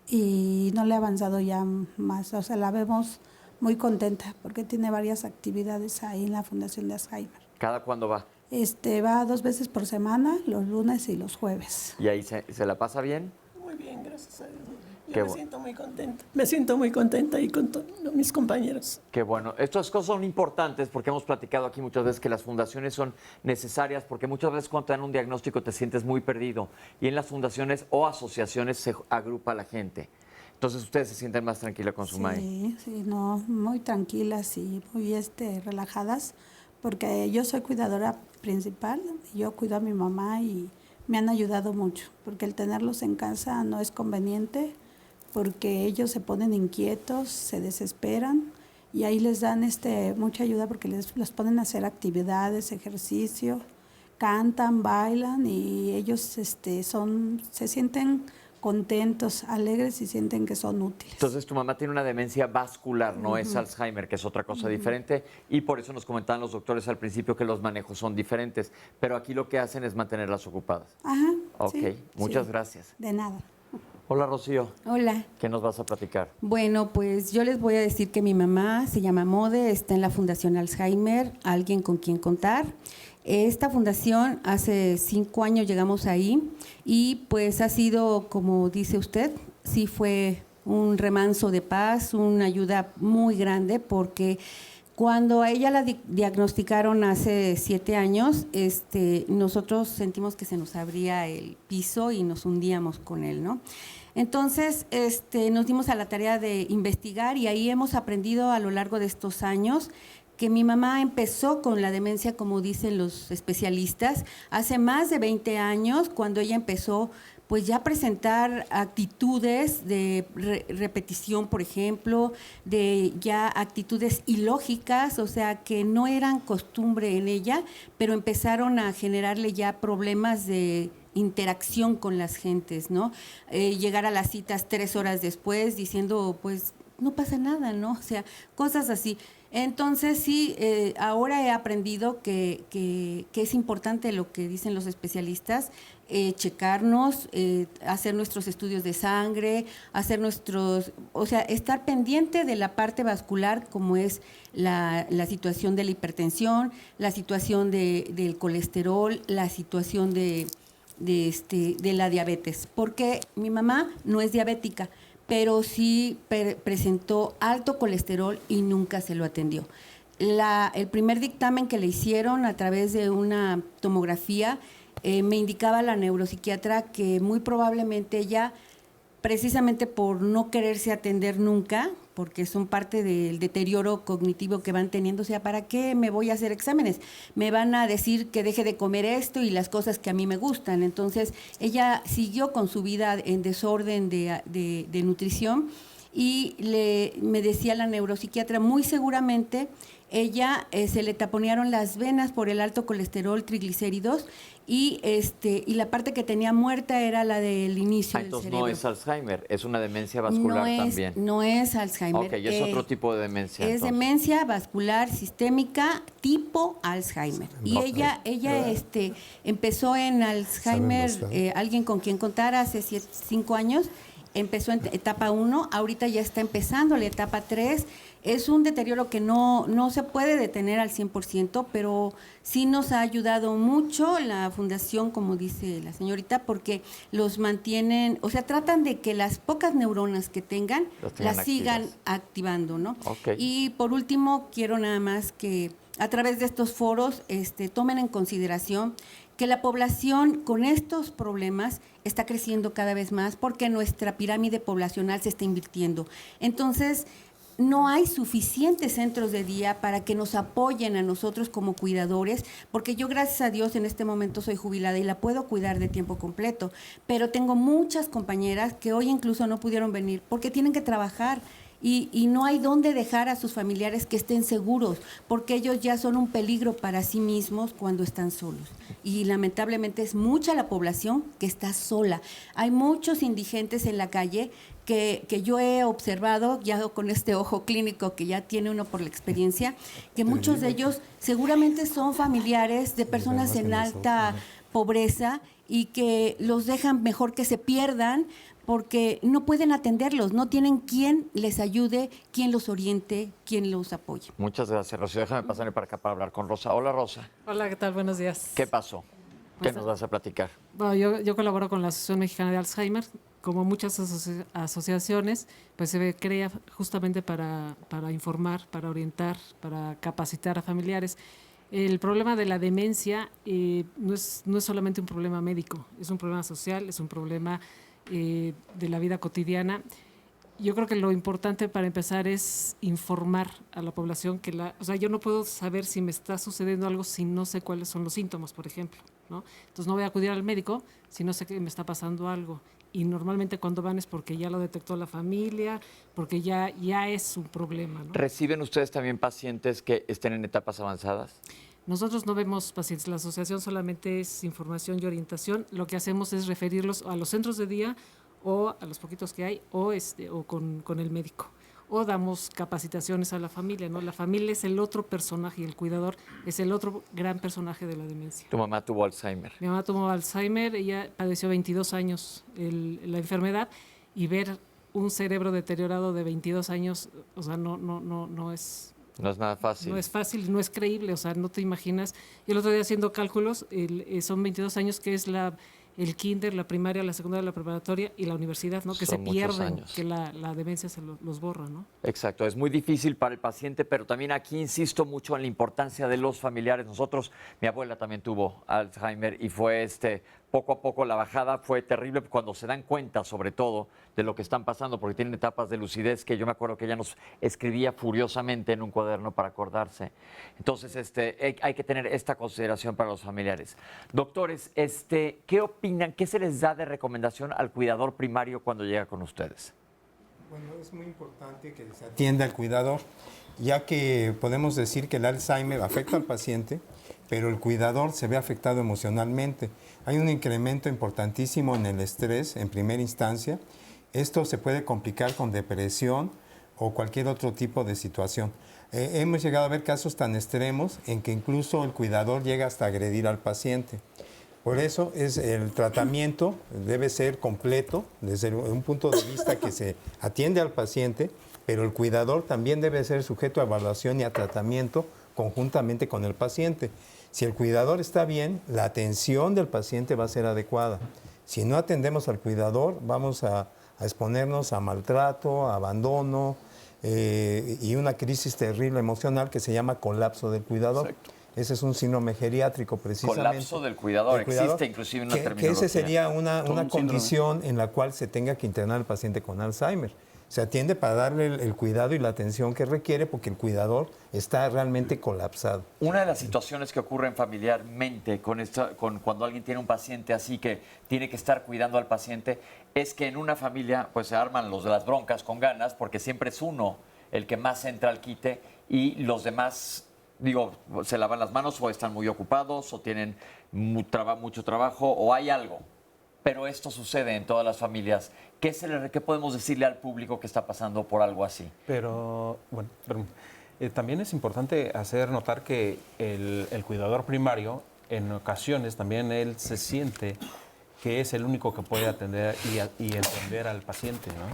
y no le ha avanzado ya más. O sea, la vemos muy contenta porque tiene varias actividades ahí en la Fundación de Alzheimer. ¿Cada cuándo va? Va 2 veces por semana, los lunes y los jueves. ¿Y ahí se la pasa bien? Muy bien, gracias a Dios. Qué Me siento muy contenta. Me siento muy contenta y con todos mis compañeros. Qué bueno. Estas cosas son importantes porque hemos platicado aquí muchas veces que las fundaciones son necesarias, porque muchas veces cuando te dan un diagnóstico te sientes muy perdido, y en las fundaciones o asociaciones se agrupa la gente. Entonces ustedes se sienten más tranquilas con su madre. Sí, no, muy tranquilas y muy relajadas, porque yo soy cuidadora principal, yo cuido a mi mamá y me han ayudado mucho, porque el tenerlos en casa no es conveniente, porque ellos se ponen inquietos, se desesperan, y ahí les dan mucha ayuda, porque los ponen a hacer actividades, ejercicio, cantan, bailan, y ellos se sienten contentos, alegres, y sienten que son útiles. Entonces tu mamá tiene una demencia vascular, no es Alzheimer, que es otra cosa diferente, y por eso nos comentaban los doctores al principio que los manejos son diferentes, pero aquí lo que hacen es mantenerlas ocupadas. Ajá. Ok, sí, muchas gracias. De nada. Hola, Rocío. Hola. ¿Qué nos vas a platicar? Bueno, pues yo les voy a decir que mi mamá se llama Mode, está en la Fundación Alzheimer, alguien con quien contar. Esta fundación, hace 5 años llegamos ahí y pues ha sido, como dice usted, sí fue un remanso de paz, una ayuda muy grande, porque cuando a ella la diagnosticaron hace 7 años, nosotros sentimos que se nos abría el piso y nos hundíamos con él, ¿no? Entonces, nos dimos a la tarea de investigar y ahí hemos aprendido a lo largo de estos años que mi mamá empezó con la demencia, como dicen los especialistas, hace más de 20 años, cuando ella empezó pues ya a presentar actitudes de repetición, por ejemplo, de ya actitudes ilógicas, o sea, que no eran costumbre en ella, pero empezaron a generarle ya problemas de interacción con las gentes, ¿no? Llegar a las citas 3 horas después diciendo, pues, no pasa nada, ¿no? O sea, cosas así. Entonces, sí, ahora he aprendido que es importante lo que dicen los especialistas, checarnos, hacer nuestros estudios de sangre, hacer o sea, estar pendiente de la parte vascular, como es la situación de la hipertensión, la situación del colesterol, la situación de la diabetes, porque mi mamá no es diabética, pero sí presentó alto colesterol y nunca se lo atendió. El primer dictamen que le hicieron a través de una tomografía me indicaba la neuropsiquiatra que muy probablemente ella, precisamente por no quererse atender nunca, porque son parte del deterioro cognitivo que van teniendo, o sea, ¿para qué me voy a hacer exámenes? Me van a decir que deje de comer esto y las cosas que a mí me gustan. Entonces, ella siguió con su vida en desorden de nutrición y me decía la neuropsiquiatra, muy seguramente ella se le taponearon las venas por el alto colesterol, triglicéridos, y la parte que tenía muerta era la del inicio del entonces cerebro. no es Alzheimer, es una demencia vascular también. No es Alzheimer. Ok, es otro tipo de demencia. Es entonces. demencia vascular sistémica tipo Alzheimer. Y ella empezó en Alzheimer, alguien con quien contar, hace 5 años. Empezó en etapa 1, ahorita ya está empezando la etapa 3. Es un deterioro que no se puede detener al 100%, pero sí nos ha ayudado mucho la fundación, como dice la señorita, porque los mantienen, o sea, tratan de que las pocas neuronas que tengan las sigan activando, ¿no? Okay. Y por último, quiero nada más que a través de estos foros tomen en consideración que la población con estos problemas está creciendo cada vez más porque nuestra pirámide poblacional se está invirtiendo. Entonces, no hay suficientes centros de día para que nos apoyen a nosotros como cuidadores, porque yo, gracias a Dios, en este momento soy jubilada y la puedo cuidar de tiempo completo, pero tengo muchas compañeras que hoy incluso no pudieron venir porque tienen que trabajar. Y no hay dónde dejar a sus familiares que estén seguros, porque ellos ya son un peligro para sí mismos cuando están solos. Y lamentablemente es mucha la población que está sola. Hay muchos indigentes en la calle que yo he observado, ya con este ojo clínico que ya tiene uno por la experiencia, que muchos de ellos seguramente son familiares de personas en alta pobreza y que los dejan mejor que se pierdan, porque no pueden atenderlos, no tienen quien les ayude, quien los oriente, quien los apoye. Muchas gracias, Rocío. Déjame pasarme para acá para hablar con Rosa. Hola, Rosa. Hola, ¿qué tal? Buenos días. ¿Qué pasó? ¿Qué nos vas a platicar? Bueno, yo colaboro con la Asociación Mexicana de Alzheimer. Como muchas asociaciones, pues se crea justamente para informar, para orientar, para capacitar a familiares. El problema de la demencia no es solamente un problema médico, es un problema social, es un problema de la vida cotidiana. Yo creo que lo importante para empezar es informar a la población o sea, yo no puedo saber si me está sucediendo algo si no sé cuáles son los síntomas, por ejemplo, ¿no? Entonces no voy a acudir al médico si no sé que me está pasando algo. Y normalmente cuando van es porque ya lo detectó la familia, porque ya es un problema, ¿no? ¿Reciben ustedes también pacientes que estén en etapas avanzadas? Nosotros no vemos pacientes, la asociación solamente es información y orientación. Lo que hacemos es referirlos a los centros de día o a los poquitos que hay o con el médico. O damos capacitaciones a la familia, ¿no? La familia es el otro personaje y el cuidador es el otro gran personaje de la demencia. ¿Tu mamá tuvo Alzheimer? Mi mamá tuvo Alzheimer, ella padeció 22 años la enfermedad y ver un cerebro deteriorado de 22 años, o sea, no es... No es nada fácil. No es fácil, no es creíble, o sea, no te imaginas. Y el otro día haciendo cálculos, son 22 años que es el kinder, la primaria, la secundaria, la preparatoria y la universidad, ¿no? Que Son se muchos pierden, años. que la demencia se los borra, ¿no? Exacto, es muy difícil para el paciente, pero también aquí insisto mucho en la importancia de los familiares. Nosotros, mi abuela también tuvo Alzheimer y fue poco a poco la bajada fue terrible cuando se dan cuenta, sobre todo, de lo que están pasando, porque tienen etapas de lucidez que yo me acuerdo que ella nos escribía furiosamente en un cuaderno para acordarse. Entonces, hay que tener esta consideración para los familiares. Doctores, ¿qué opinan? ¿Qué se les da de recomendación al cuidador primario cuando llega con ustedes? Bueno, es muy importante que se atienda al cuidador, ya que podemos decir que el Alzheimer afecta al paciente, pero el cuidador se ve afectado emocionalmente. Hay un incremento importantísimo en el estrés en primera instancia. Esto se puede complicar con depresión o cualquier otro tipo de situación. Hemos llegado a ver casos tan extremos en que incluso el cuidador llega hasta agredir al paciente. Por eso el tratamiento debe ser completo desde un punto de vista que se atiende al paciente, pero el cuidador también debe ser sujeto a evaluación y a tratamiento conjuntamente con el paciente. Si el cuidador está bien, la atención del paciente va a ser adecuada. Si no atendemos al cuidador, vamos a exponernos a maltrato, a abandono y una crisis terrible emocional que se llama colapso del cuidador. Exacto. Ese es un síndrome geriátrico, precisamente. Colapso del cuidador. Existe inclusive una terminología. Que ese sería una condición en la cual se tenga que internar al paciente con Alzheimer. Se atiende para darle el cuidado y la atención que requiere porque el cuidador está realmente colapsado. Una de las situaciones que ocurren familiarmente cuando alguien tiene un paciente así que tiene que estar cuidando al paciente es que en una familia pues se arman los de las broncas con ganas porque siempre es uno el que más entra al quite y los demás, se lavan las manos o están muy ocupados o tienen mucho trabajo o hay algo. Pero esto sucede en todas las familias. ¿Qué podemos decirle al público que está pasando por algo así? Pero, bueno, también es importante hacer notar que el cuidador primario, en ocasiones también él se siente que es el único que puede atender y entender al paciente, ¿no?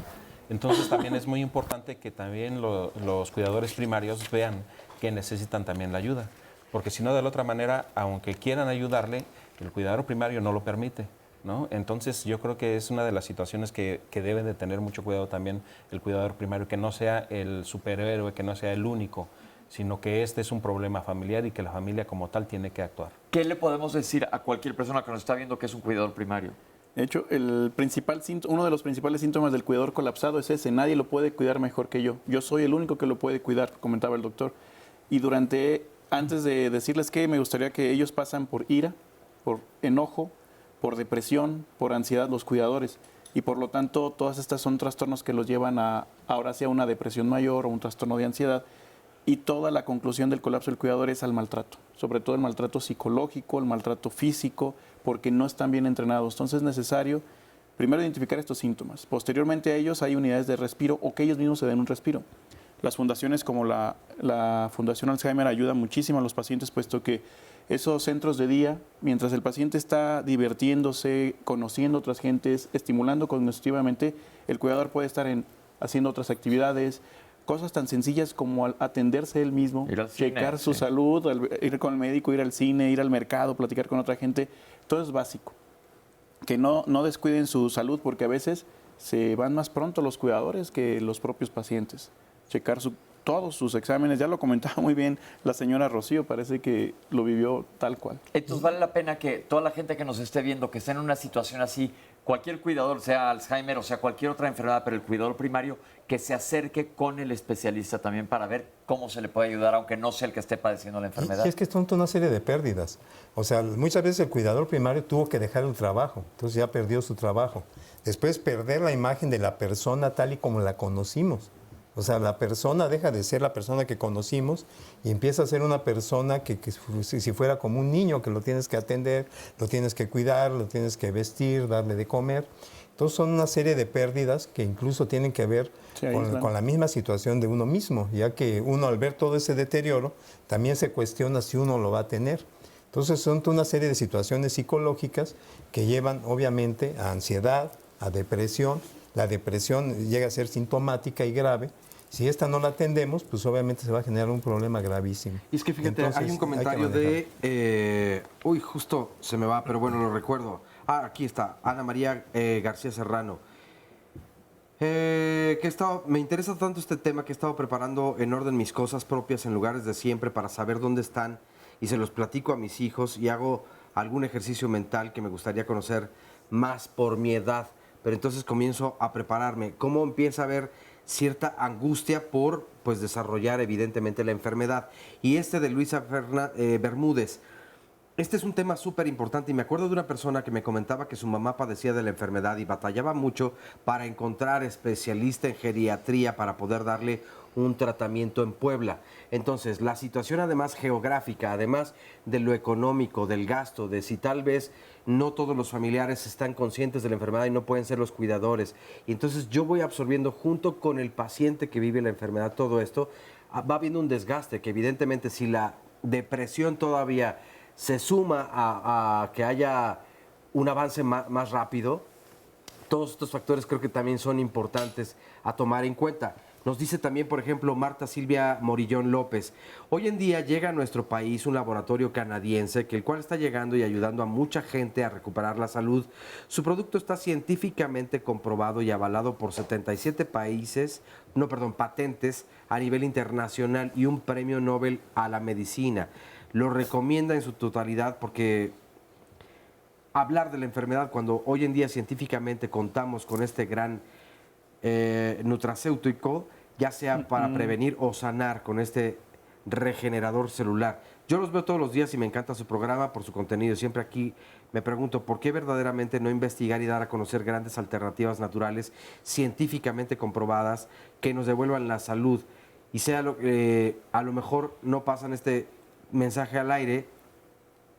Entonces también es muy importante que también los cuidadores primarios vean que necesitan también la ayuda. Porque si no, de la otra manera, aunque quieran ayudarle, el cuidador primario no lo permite, ¿no? Entonces yo creo que es una de las situaciones que debe de tener mucho cuidado también el cuidador primario, que no sea el superhéroe, que no sea el único, sino que este es un problema familiar y que la familia como tal tiene que actuar. ¿Qué le podemos decir a cualquier persona que nos está viendo que es un cuidador primario? De hecho, uno de los principales síntomas del cuidador colapsado es ese: nadie lo puede cuidar mejor que yo. Yo soy el único que lo puede cuidar, comentaba el doctor. Y antes de decirles que me gustaría que ellos pasan por ira, por enojo, por depresión, por ansiedad, los cuidadores. Y por lo tanto, todas estas son trastornos que los llevan ahora hacia una depresión mayor o un trastorno de ansiedad. Y toda la conclusión del colapso del cuidador es al maltrato, sobre todo el maltrato psicológico, el maltrato físico, porque no están bien entrenados. Entonces es necesario primero identificar estos síntomas. Posteriormente a ellos hay unidades de respiro o que ellos mismos se den un respiro. Las fundaciones como la Fundación Alzheimer ayudan muchísimo a los pacientes, puesto que esos centros de día, mientras el paciente está divirtiéndose, conociendo otras gentes, estimulando cognitivamente, el cuidador puede estar haciendo otras actividades, cosas tan sencillas como atenderse él mismo, checar su salud, ir con el médico, ir al cine, ir al mercado, platicar con otra gente. Todo es básico. Que no descuiden su salud, porque a veces se van más pronto los cuidadores que los propios pacientes. Checar todos sus exámenes, ya lo comentaba muy bien la señora Rocío, parece que lo vivió tal cual. Entonces vale la pena que toda la gente que nos esté viendo, que esté en una situación así, cualquier cuidador, sea Alzheimer o sea cualquier otra enfermedad, pero el cuidador primario, que se acerque con el especialista también para ver cómo se le puede ayudar, aunque no sea el que esté padeciendo la enfermedad. Y es que son una serie de pérdidas. O sea, muchas veces el cuidador primario tuvo que dejar el trabajo, entonces ya perdió su trabajo. Después perder la imagen de la persona tal y como la conocimos. O sea, la persona deja de ser la persona que conocimos y empieza a ser una persona que si fuera como un niño, que lo tienes que atender, lo tienes que cuidar, lo tienes que vestir, darle de comer. Entonces son una serie de pérdidas que incluso tienen que ver con la misma situación de uno mismo, ya que uno al ver todo ese deterioro también se cuestiona si uno lo va a tener. Entonces son una serie de situaciones psicológicas que llevan obviamente a ansiedad, a depresión la depresión llega a ser sintomática y grave. Si esta no la atendemos, pues obviamente se va a generar un problema gravísimo. Y es que fíjate, Entonces, hay un comentario justo se me va, pero bueno, lo recuerdo. Aquí está, Ana María García Serrano. Me interesa tanto este tema que he estado preparando en orden mis cosas propias en lugares de siempre para saber dónde están y se los platico a mis hijos y hago algún ejercicio mental que me gustaría conocer más por mi edad. Pero entonces comienzo a prepararme. ¿Cómo empieza a haber cierta angustia por pues, desarrollar evidentemente la enfermedad? Y de Luisa Bermúdez. Este es un tema súper importante y me acuerdo de una persona que me comentaba que su mamá padecía de la enfermedad y batallaba mucho para encontrar especialista en geriatría para poder darle un tratamiento en Puebla. Entonces, la situación además geográfica, además de lo económico, del gasto, de si tal vez no todos los familiares están conscientes de la enfermedad y no pueden ser los cuidadores. Y entonces yo voy absorbiendo junto con el paciente que vive la enfermedad todo esto, va habiendo un desgaste que evidentemente si la depresión todavía se suma a que haya un avance más rápido, todos estos factores creo que también son importantes a tomar en cuenta. Nos dice también, por ejemplo, Marta Silvia Morillón López. Hoy en día llega a nuestro país un laboratorio canadiense que el cual está llegando y ayudando a mucha gente a recuperar la salud. Su producto está científicamente comprobado y avalado por 77 patentes a nivel internacional y un premio Nobel a la medicina. Lo recomienda en su totalidad porque hablar de la enfermedad cuando hoy en día científicamente contamos con este gran nutracéutico, ya sea para prevenir o sanar con este regenerador celular. Yo los veo todos los días y me encanta su programa por su contenido. Siempre aquí me pregunto por qué verdaderamente no investigar y dar a conocer grandes alternativas naturales científicamente comprobadas que nos devuelvan la salud. Y sea a lo mejor no pasan este mensaje al aire,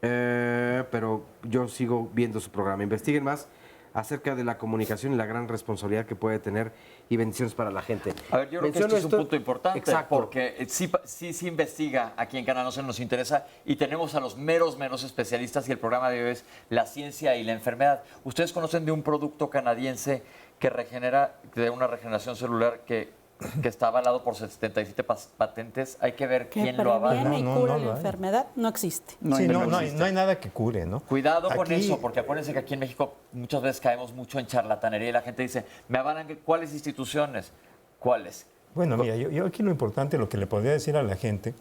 pero yo sigo viendo su programa. Investiguen más acerca de la comunicación y la gran responsabilidad que puede tener y bendiciones para la gente. A ver, yo creo que este es un punto importante, exacto, porque sí investiga aquí en Canal 11, nos interesa y tenemos a los meros especialistas y el programa de hoy es la ciencia y la enfermedad. ¿Ustedes conocen de un producto canadiense que regenera, de una regeneración celular que está avalado por 77 patentes? Hay que ver quién lo avala. Que previene y cura la enfermedad, no existe. No hay nada que cure, ¿no? Cuidado con eso, porque acuérdense que aquí en México muchas veces caemos mucho en charlatanería y la gente dice, ¿me avalan cuáles instituciones? ¿Cuáles? Bueno, mira, yo aquí lo importante, lo que le podría decir a la gente,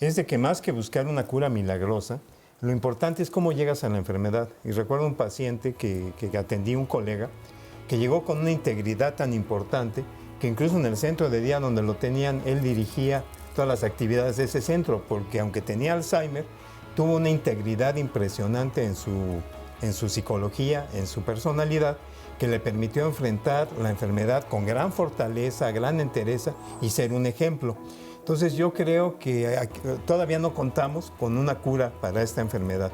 es de que más que buscar una cura milagrosa, lo importante es cómo llegas a la enfermedad. Y recuerdo un paciente que atendí, un colega, que llegó con una integridad tan importante que incluso en el centro de día donde lo tenían, él dirigía todas las actividades de ese centro, porque aunque tenía Alzheimer, tuvo una integridad impresionante en su psicología, en su personalidad, que le permitió enfrentar la enfermedad con gran fortaleza, gran entereza y ser un ejemplo. Entonces yo creo que todavía no contamos con una cura para esta enfermedad,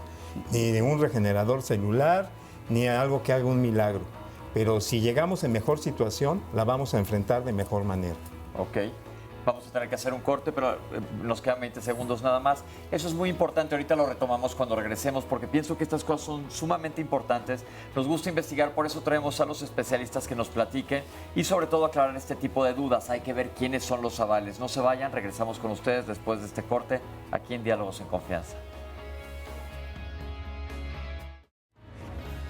ni de un regenerador celular, ni algo que haga un milagro. Pero si llegamos en mejor situación, la vamos a enfrentar de mejor manera. Ok. Vamos a tener que hacer un corte, pero nos quedan 20 segundos nada más. Eso es muy importante, ahorita lo retomamos cuando regresemos, porque pienso que estas cosas son sumamente importantes. Nos gusta investigar, por eso traemos a los especialistas que nos platiquen y sobre todo aclarar este tipo de dudas. Hay que ver quiénes son los avales. No se vayan, regresamos con ustedes después de este corte, aquí en Diálogos en Confianza.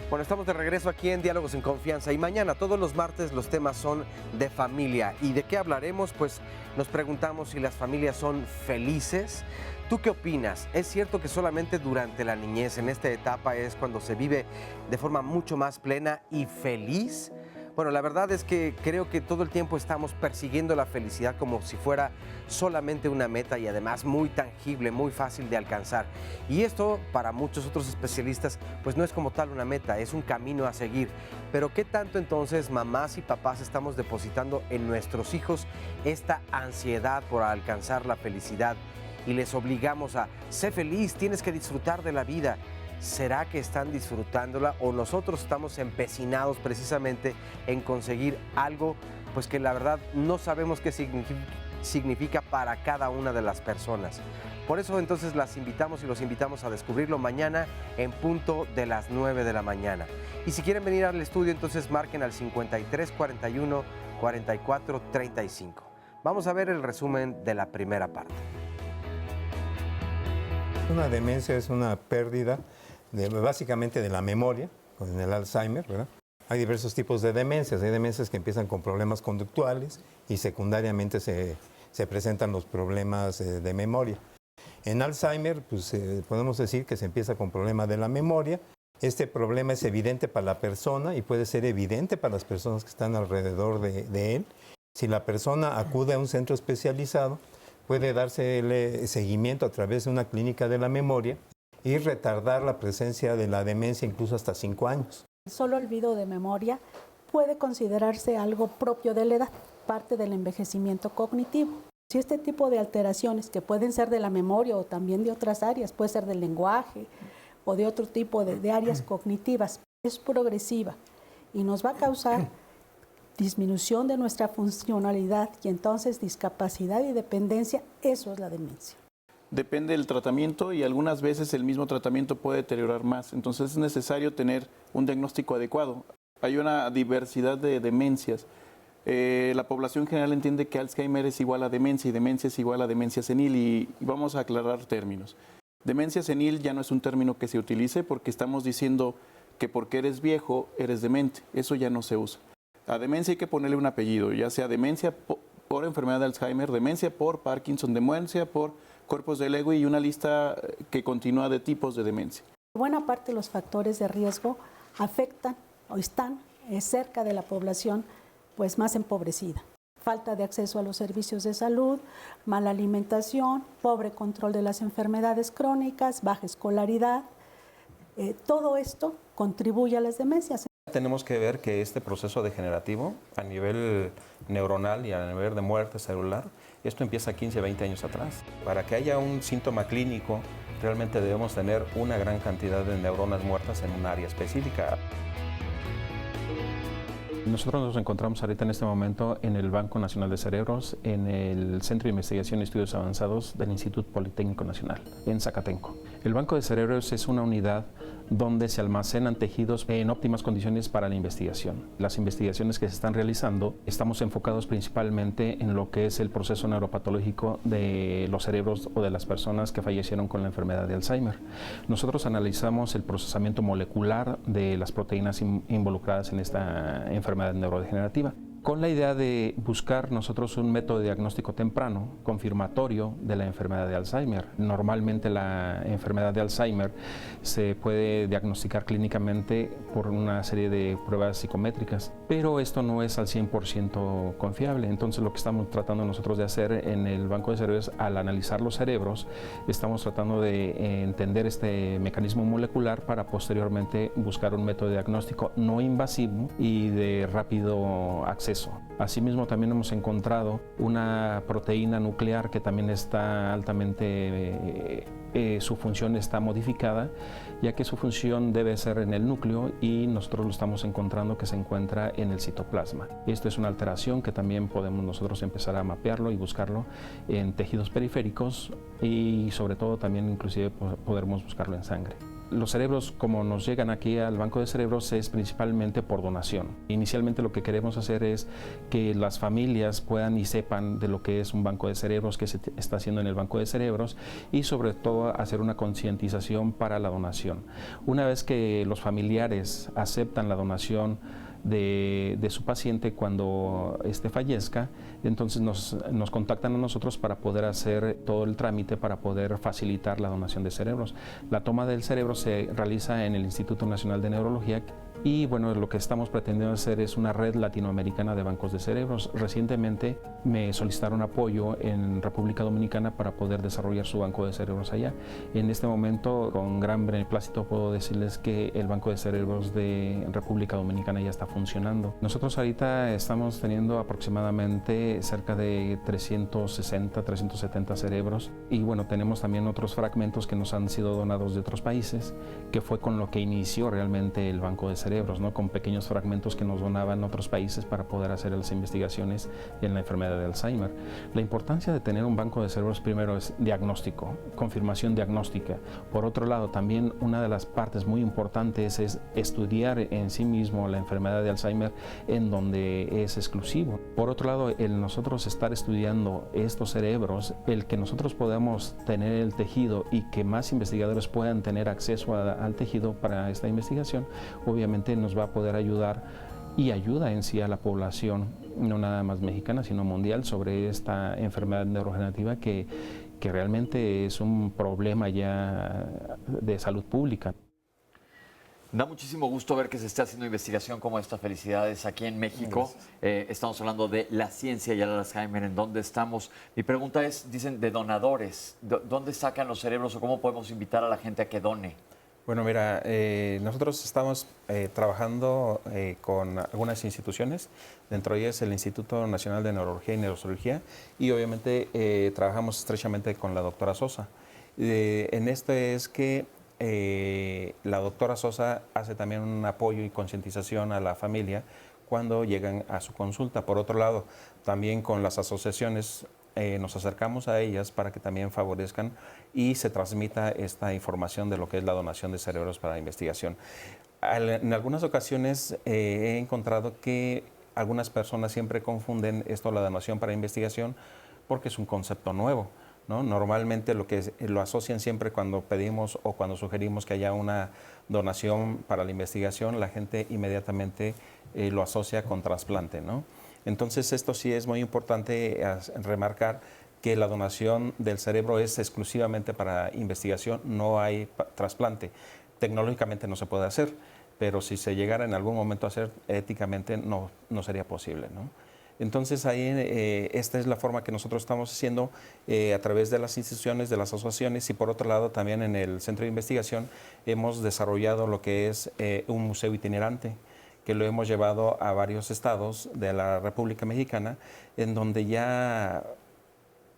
Bueno, estamos de regreso aquí en Diálogos en Confianza y mañana, todos los martes, los temas son de familia. ¿Y de qué hablaremos? Pues nos preguntamos si las familias son felices. ¿Tú qué opinas? ¿Es cierto que solamente durante la niñez, en esta etapa, es cuando se vive de forma mucho más plena y feliz? Bueno, la verdad es que creo que todo el tiempo estamos persiguiendo la felicidad como si fuera solamente una meta y además muy tangible, muy fácil de alcanzar. Y esto, para muchos otros especialistas, pues no es como tal una meta, es un camino a seguir. Pero ¿qué tanto entonces mamás y papás estamos depositando en nuestros hijos esta ansiedad por alcanzar la felicidad? Y les obligamos a, sé feliz, tienes que disfrutar de la vida. ¿Será que están disfrutándola o nosotros estamos empecinados precisamente en conseguir algo pues que la verdad no sabemos qué significa para cada una de las personas? Por eso entonces las invitamos y los invitamos a descubrirlo mañana en punto de las 9 de la mañana. Y si quieren venir al estudio, entonces marquen al 53 41 44 35. Vamos a ver el resumen de la primera parte. Una demencia es una pérdida básicamente de la memoria, con el Alzheimer, ¿verdad? Hay diversos tipos de demencias. Hay demencias que empiezan con problemas conductuales y secundariamente se presentan los problemas de memoria. En Alzheimer, pues podemos decir que se empieza con problemas de la memoria. Este problema es evidente para la persona y puede ser evidente para las personas que están alrededor de él. Si la persona acude a un centro especializado, puede darse seguimiento a través de una clínica de la memoria y retardar la presencia de la demencia incluso hasta 5 años. El solo olvido de memoria puede considerarse algo propio de la edad, parte del envejecimiento cognitivo. Si este tipo de alteraciones, que pueden ser de la memoria o también de otras áreas, puede ser del lenguaje o de otro tipo de áreas cognitivas, es progresiva y nos va a causar disminución de nuestra funcionalidad y entonces discapacidad y dependencia, eso es la demencia. Depende del tratamiento y algunas veces el mismo tratamiento puede deteriorar más. Entonces es necesario tener un diagnóstico adecuado. Hay una diversidad de demencias. La población general entiende que Alzheimer es igual a demencia y demencia es igual a demencia senil y vamos a aclarar términos. Demencia senil ya no es un término que se utilice porque estamos diciendo que porque eres viejo eres demente. Eso ya no se usa. A demencia hay que ponerle un apellido, ya sea demencia por enfermedad de Alzheimer, demencia por Parkinson, demencia por cuerpos de Lewy y una lista que continúa de tipos de demencia. Buena parte de los factores de riesgo afectan o están cerca de la población pues más empobrecida. Falta de acceso a los servicios de salud, mala alimentación, pobre control de las enfermedades crónicas, baja escolaridad. Todo esto contribuye a las demencias. Tenemos que ver que este proceso degenerativo a nivel neuronal y a nivel de muerte celular, esto empieza 15, 20 años atrás. Para que haya un síntoma clínico, realmente debemos tener una gran cantidad de neuronas muertas en un área específica. Nosotros nos encontramos ahorita en este momento en el Banco Nacional de Cerebros, en el Centro de Investigación y Estudios Avanzados del Instituto Politécnico Nacional, en Zacatenco. El Banco de Cerebros es una unidad donde se almacenan tejidos en óptimas condiciones para la investigación. Las investigaciones que se están realizando, estamos enfocados principalmente en lo que es el proceso neuropatológico de los cerebros o de las personas que fallecieron con la enfermedad de Alzheimer. Nosotros analizamos el procesamiento molecular de las proteínas involucradas en esta enfermedad neurodegenerativa, con la idea de buscar nosotros un método de diagnóstico temprano, confirmatorio de la enfermedad de Alzheimer. Normalmente la enfermedad de Alzheimer se puede diagnosticar clínicamente por una serie de pruebas psicométricas, pero esto no es al 100% confiable. Entonces lo que estamos tratando nosotros de hacer en el Banco de Cerebros, al analizar los cerebros, estamos tratando de entender este mecanismo molecular para posteriormente buscar un método de diagnóstico no invasivo y de rápido acceso. Asimismo, también hemos encontrado una proteína nuclear que también está altamente, su función está modificada, ya que su función debe ser en el núcleo y nosotros lo estamos encontrando que se encuentra en el citoplasma. Esto es una alteración que también podemos nosotros empezar a mapearlo y buscarlo en tejidos periféricos y sobre todo también inclusive podremos buscarlo en sangre. Los cerebros, como nos llegan aquí al Banco de Cerebros, es principalmente por donación. Inicialmente lo que queremos hacer es que las familias puedan y sepan de lo que es un banco de cerebros, que se está haciendo en el Banco de Cerebros y sobre todo hacer una concientización para la donación. Una vez que los familiares aceptan la donación de su paciente cuando fallezca, entonces nos contactan a nosotros para poder hacer todo el trámite para poder facilitar la donación de cerebros. La toma del cerebro se realiza en el Instituto Nacional de Neurología y bueno, lo que estamos pretendiendo hacer es una red latinoamericana de bancos de cerebros. Recientemente me solicitaron apoyo en República Dominicana para poder desarrollar su banco de cerebros allá. En este momento, con gran beneplácito, puedo decirles que el banco de cerebros de República Dominicana ya está funcionando. Nosotros ahorita estamos teniendo aproximadamente cerca de 360, 370 cerebros y bueno, tenemos también otros fragmentos que nos han sido donados de otros países, que fue con lo que inició realmente el banco de cerebros cerebros, ¿no? Con pequeños fragmentos que nos donaban otros países para poder hacer las investigaciones en la enfermedad de Alzheimer. La importancia de tener un banco de cerebros primero es diagnóstico, confirmación diagnóstica. Por otro lado, también una de las partes muy importantes es estudiar en sí mismo la enfermedad de Alzheimer en donde es exclusivo. Por otro lado, el nosotros estar estudiando estos cerebros, el que nosotros podamos tener el tejido y que más investigadores puedan tener acceso al tejido para esta investigación, obviamente nos va a poder ayudar y ayuda en sí a la población, no nada más mexicana, sino mundial, sobre esta enfermedad neurodegenerativa que realmente es un problema ya de salud pública. Da muchísimo gusto ver que se esté haciendo investigación como esta. Felicidades aquí en México. Estamos hablando de la ciencia y el Alzheimer, en dónde estamos. Mi pregunta es, dicen, de donadores. ¿Dónde sacan los cerebros o cómo podemos invitar a la gente a que done? Bueno, mira, nosotros estamos trabajando con algunas instituciones, dentro de ellas el Instituto Nacional de Neurología y Neurocirugía, y obviamente trabajamos estrechamente con la doctora Sosa. En esto es que la doctora Sosa hace también un apoyo y concientización a la familia cuando llegan a su consulta. Por otro lado, también con las asociaciones nos acercamos a ellas para que también favorezcan y se transmita esta información de lo que es la donación de cerebros para investigación. En algunas ocasiones he encontrado que algunas personas siempre confunden esto, la donación para investigación, porque es un concepto nuevo, ¿no? Normalmente lo asocian siempre cuando pedimos o cuando sugerimos que haya una donación para la investigación, la gente inmediatamente lo asocia con trasplante, ¿no? Entonces esto sí es muy importante remarcar que la donación del cerebro es exclusivamente para investigación, no hay trasplante. Tecnológicamente no se puede hacer, pero si se llegara en algún momento a hacer, éticamente no sería posible, ¿no? Entonces ahí esta es la forma que nosotros estamos haciendo a través de las instituciones, de las asociaciones, y por otro lado también en el Centro de Investigación hemos desarrollado lo que es un museo itinerante, que lo hemos llevado a varios estados de la República Mexicana, en donde ya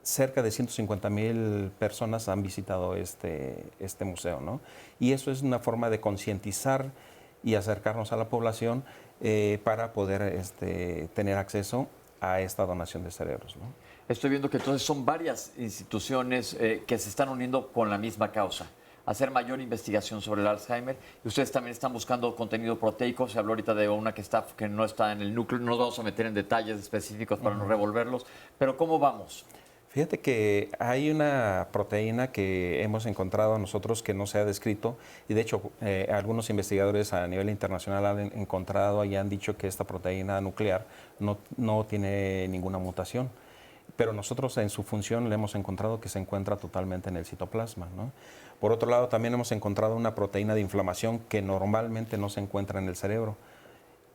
cerca de 150,000 personas han visitado este museo, ¿no? Y eso es una forma de concientizar y acercarnos a la población para poder tener acceso a esta donación de cerebros, ¿no? Estoy viendo que entonces son varias instituciones que se están uniendo con la misma causa, hacer mayor investigación sobre el Alzheimer. Y ustedes también están buscando contenido proteico. Se habló ahorita de una que no está en el núcleo. No nos vamos a meter en detalles específicos para no revolverlos. Pero ¿cómo vamos? Fíjate que hay una proteína que hemos encontrado nosotros que no se ha descrito, y de hecho algunos investigadores a nivel internacional han encontrado y han dicho que esta proteína nuclear no tiene ninguna mutación, pero nosotros en su función le hemos encontrado que se encuentra totalmente en el citoplasma, ¿no? Por otro lado, también hemos encontrado una proteína de inflamación que normalmente no se encuentra en el cerebro.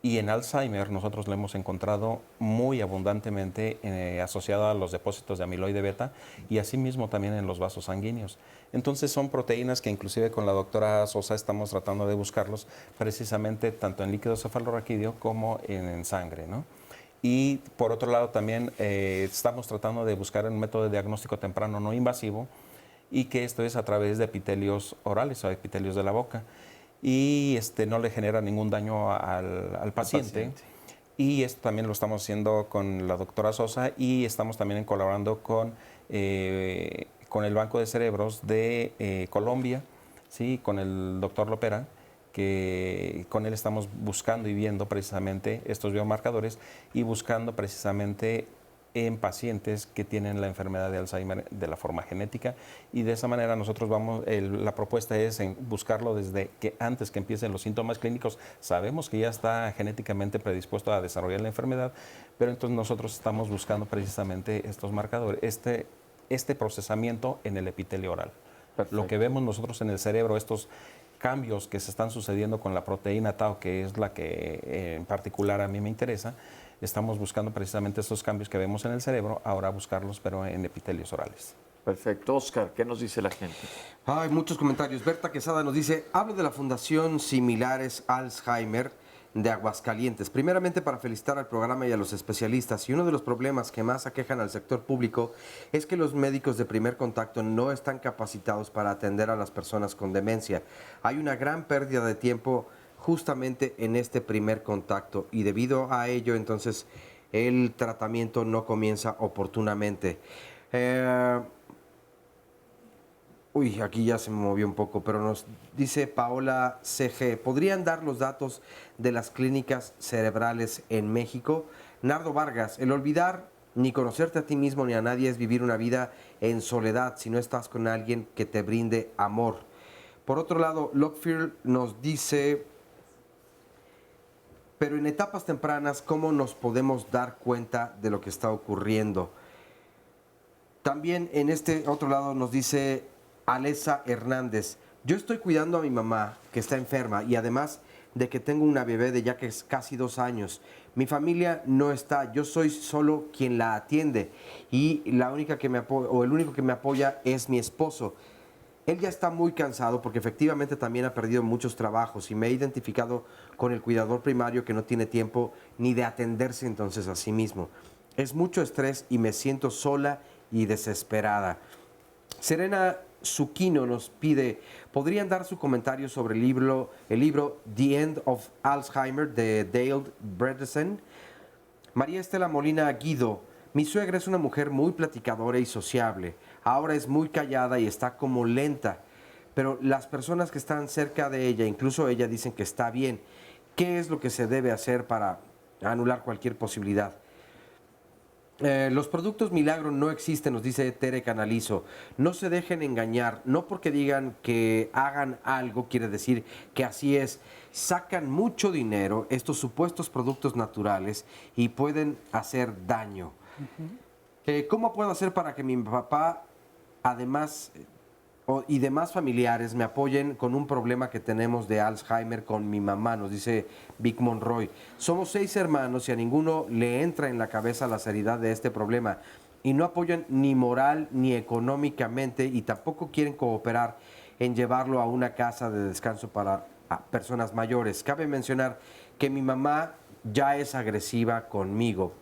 Y en Alzheimer nosotros lo hemos encontrado muy abundantemente asociado a los depósitos de amiloide beta y asimismo también en los vasos sanguíneos. Entonces son proteínas que inclusive con la doctora Sosa estamos tratando de buscarlos precisamente tanto en líquido cefalorraquídeo como en sangre, ¿no? Y por otro lado también estamos tratando de buscar un método de diagnóstico temprano no invasivo, y que esto es a través de epitelios orales o epitelios de la boca. Y no le genera ningún daño al paciente. Y esto también lo estamos haciendo con la doctora Sosa, y estamos también colaborando con el Banco de Cerebros de Colombia, ¿sí? Con el doctor Lopera, que con él estamos buscando y viendo precisamente estos biomarcadores y buscando precisamente en pacientes que tienen la enfermedad de Alzheimer de la forma genética, y de esa manera nosotros la propuesta es buscarlo desde que antes que empiecen los síntomas clínicos. Sabemos que ya está genéticamente predispuesto a desarrollar la enfermedad, pero entonces nosotros estamos buscando precisamente estos marcadores, este procesamiento en el epitelio oral. Perfecto. Lo que vemos nosotros en el cerebro, estos cambios que se están sucediendo con la proteína tau, que es la que en particular a mí me interesa, estamos buscando precisamente estos cambios que vemos en el cerebro, ahora buscarlos pero en epitelios orales. Perfecto. Oscar, ¿qué nos dice la gente? Hay muchos comentarios. Berta Quesada nos dice, hablo de la Fundación Similares Alzheimer de Aguascalientes. Primeramente, para felicitar al programa y a los especialistas. Y uno de los problemas que más aquejan al sector público es que los médicos de primer contacto no están capacitados para atender a las personas con demencia. Hay una gran pérdida de tiempo justamente en este primer contacto y debido a ello entonces el tratamiento no comienza oportunamente. Aquí ya se me movió un poco, pero nos dice Paola CG, ¿podrían dar los datos de las clínicas cerebrales en México? Nardo Vargas, el olvidar ni conocerte a ti mismo ni a nadie es vivir una vida en soledad si no estás con alguien que te brinde amor. Por otro lado, Lockfield nos dice, pero en etapas tempranas, ¿cómo nos podemos dar cuenta de lo que está ocurriendo? También en este otro lado nos dice Alesa Hernández, yo estoy cuidando a mi mamá que está enferma y además de que tengo una bebé de ya que es casi 2 años. Mi familia no está, yo soy solo quien la atiende y la única que me apoya, o el único que me apoya es mi esposo. Él ya está muy cansado porque efectivamente también ha perdido muchos trabajos y me he identificado con el cuidador primario que no tiene tiempo ni de atenderse entonces a sí mismo. Es mucho estrés y me siento sola y desesperada. Serena Zucchino nos pide, ¿podrían dar su comentario sobre el libro The End of Alzheimer de Dale Bredesen? María Estela Molina Guido, mi suegra es una mujer muy platicadora y sociable. Ahora es muy callada y está como lenta, pero las personas que están cerca de ella, incluso ella, dicen que está bien. ¿Qué es lo que se debe hacer para anular cualquier posibilidad? Los productos milagro no existen, nos dice Tere Canalizo. No se dejen engañar, no porque digan que hagan algo quiere decir que así es. Sacan mucho dinero estos supuestos productos naturales y pueden hacer daño. ¿Cómo puedo hacer para que mi papá, además, y demás familiares me apoyen con un problema que tenemos de Alzheimer con mi mamá? Nos dice Vic Monroy. Somos 6 hermanos y a ninguno le entra en la cabeza la seriedad de este problema y no apoyan ni moral ni económicamente y tampoco quieren cooperar en llevarlo a una casa de descanso para personas mayores. Cabe mencionar que mi mamá ya es agresiva conmigo.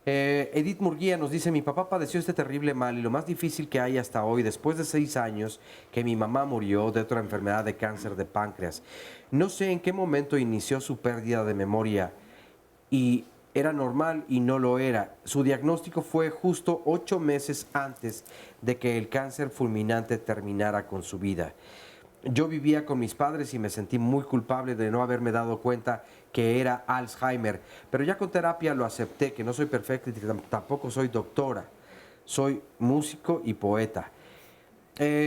Edith Murguía nos dice, mi papá padeció este terrible mal y lo más difícil que hay hasta hoy, después de 6 años que mi mamá murió de otra enfermedad de cáncer de páncreas. No sé en qué momento inició su pérdida de memoria y era normal y no lo era. Su diagnóstico fue justo 8 meses antes de que el cáncer fulminante terminara con su vida. Yo vivía con mis padres y me sentí muy culpable de no haberme dado cuenta que era Alzheimer, pero ya con terapia lo acepté, que no soy perfecta y tampoco soy doctora, soy músico y poeta.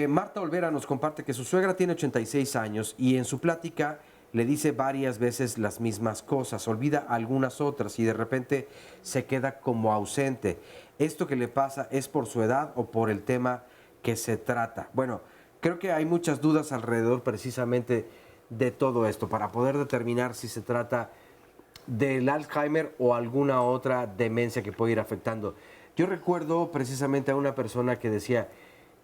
Marta Olvera nos comparte que su suegra tiene 86 años y en su plática le dice varias veces las mismas cosas, olvida algunas otras y de repente se queda como ausente. ¿Esto que le pasa es por su edad o por el tema que se trata? Bueno, creo que hay muchas dudas alrededor precisamente de todo esto para poder determinar si se trata del Alzheimer o alguna otra demencia que puede ir afectando. Yo recuerdo precisamente a una persona que decía,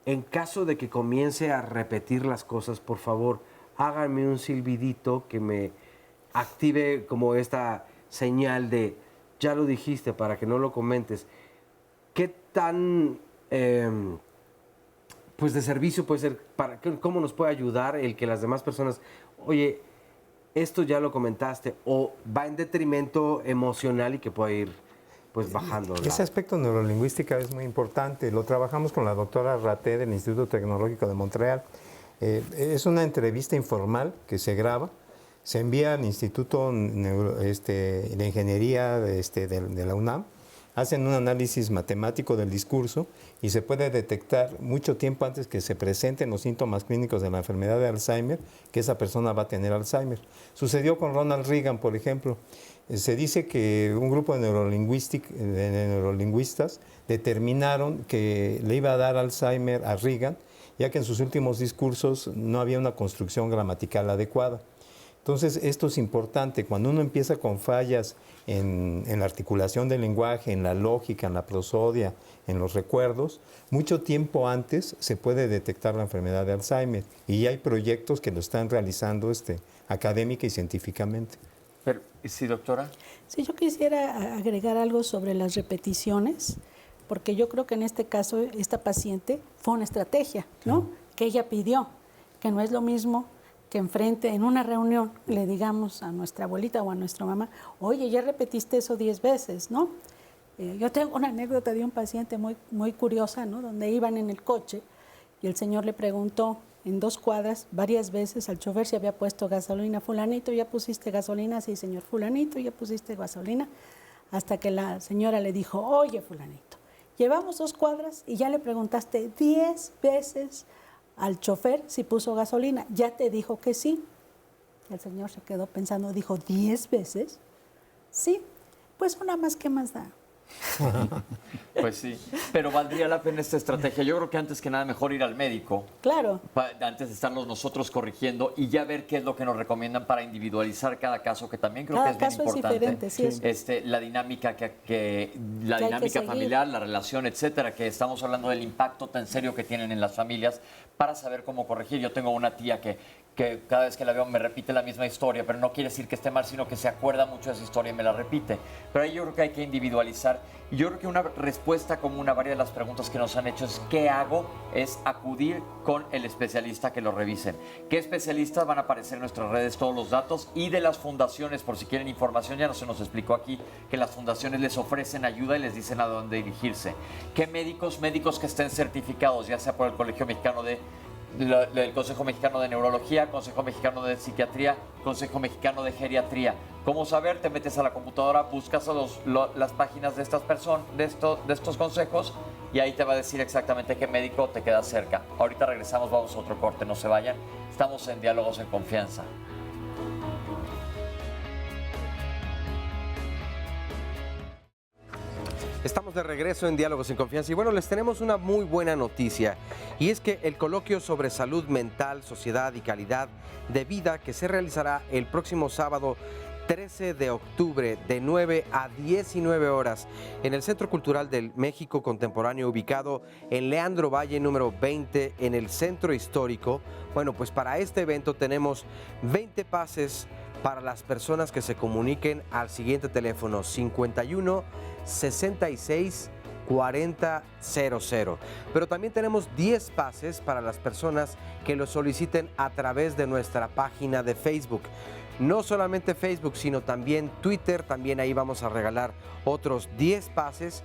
en caso de que comience a repetir las cosas, por favor, háganme un silbidito que me active como esta señal de, ya lo dijiste, para que no lo comentes. ¿Qué tan pues de servicio puede ser, cómo nos puede ayudar el que las demás personas, oye, esto ya lo comentaste, o va en detrimento emocional y que puede ir pues bajando? Ese aspecto neurolingüístico es muy importante. Lo trabajamos con la doctora Raté del Instituto Tecnológico de Montreal. Es una entrevista informal que se graba, se envía al Instituto de Ingeniería de la UNAM, hacen un análisis matemático del discurso y se puede detectar mucho tiempo antes que se presenten los síntomas clínicos de la enfermedad de Alzheimer que esa persona va a tener Alzheimer. Sucedió con Ronald Reagan, por ejemplo. Se dice que un grupo de neurolingüistas determinaron que le iba a dar Alzheimer a Reagan, ya que en sus últimos discursos no había una construcción gramatical adecuada. Entonces, esto es importante. Cuando uno empieza con fallas en la articulación del lenguaje, en la lógica, en la prosodia, en los recuerdos, mucho tiempo antes se puede detectar la enfermedad de Alzheimer. Y hay proyectos que lo están realizando académica y científicamente. Pero, ¿sí, doctora? Sí, yo quisiera agregar algo sobre las repeticiones, porque yo creo que en este caso esta paciente fue una estrategia, ¿no? Que ella pidió, que no es lo mismo que enfrente, en una reunión, le digamos a nuestra abuelita o a nuestra mamá, oye, ya repetiste eso 10 veces, ¿no? Yo tengo una anécdota de un paciente muy curiosa, ¿no? Donde iban en el coche y el señor le preguntó en 2 cuadras varias veces al chofer si había puesto gasolina. Fulanito, ¿ya pusiste gasolina? Sí, señor. Fulanito, ¿ya pusiste gasolina? Hasta que la señora le dijo, oye, fulanito, llevamos 2 cuadras y ya le preguntaste 10 veces al chofer si puso gasolina. Ya te dijo que sí. El señor se quedó pensando, dijo, ¿10 veces? Sí, pues una más, ¿qué más da? Pues sí, pero valdría la pena esta estrategia. Yo creo que antes que nada mejor ir al médico. Claro. Antes de estarnos nosotros corrigiendo y ya ver qué es lo que nos recomiendan para individualizar cada caso, que también creo Cada que es bien caso es importante. diferente, sí, es. La dinámica la Que hay que dinámica seguir. familiar, la relación, etcétera, que estamos hablando del impacto tan serio que tienen en las familias para saber cómo corregir. Yo tengo una tía que cada vez que la veo me repite la misma historia, pero no quiere decir que esté mal, sino que se acuerda mucho de esa historia y me la repite. Pero ahí yo creo que hay que individualizar. Y yo creo que una respuesta común a varias de las preguntas que nos han hecho es ¿qué hago? Es acudir con el especialista que lo revisen. ¿Qué especialistas? Van a aparecer en nuestras redes todos los datos y de las fundaciones, por si quieren información, ya no se nos explicó aquí, que las fundaciones les ofrecen ayuda y les dicen a dónde dirigirse. ¿Qué médicos? Médicos que estén certificados, ya sea por el Colegio Mexicano del Consejo Mexicano de Neurología, Consejo Mexicano de Psiquiatría, Consejo Mexicano de Geriatría. ¿Cómo saber? Te metes a la computadora, buscas las páginas de estas personas, de estos consejos, y ahí te va a decir exactamente qué médico te queda cerca. Ahorita regresamos, vamos a otro corte, no se vayan. Estamos en Diálogos en Confianza. Estamos de regreso en Diálogos en Confianza y bueno, les tenemos una muy buena noticia y es que el coloquio sobre salud mental, sociedad y calidad de vida que se realizará el próximo sábado 13 de octubre de 9 a 19 horas en el Centro Cultural del México Contemporáneo ubicado en Leandro Valle número 20 en el Centro Histórico. Bueno, pues para este evento tenemos 20 pases para las personas que se comuniquen al siguiente teléfono 51 66 40 00. Pero también tenemos 10 pases para las personas que lo soliciten a través de nuestra página de Facebook. No solamente Facebook, sino también Twitter, también ahí vamos a regalar otros 10 pases.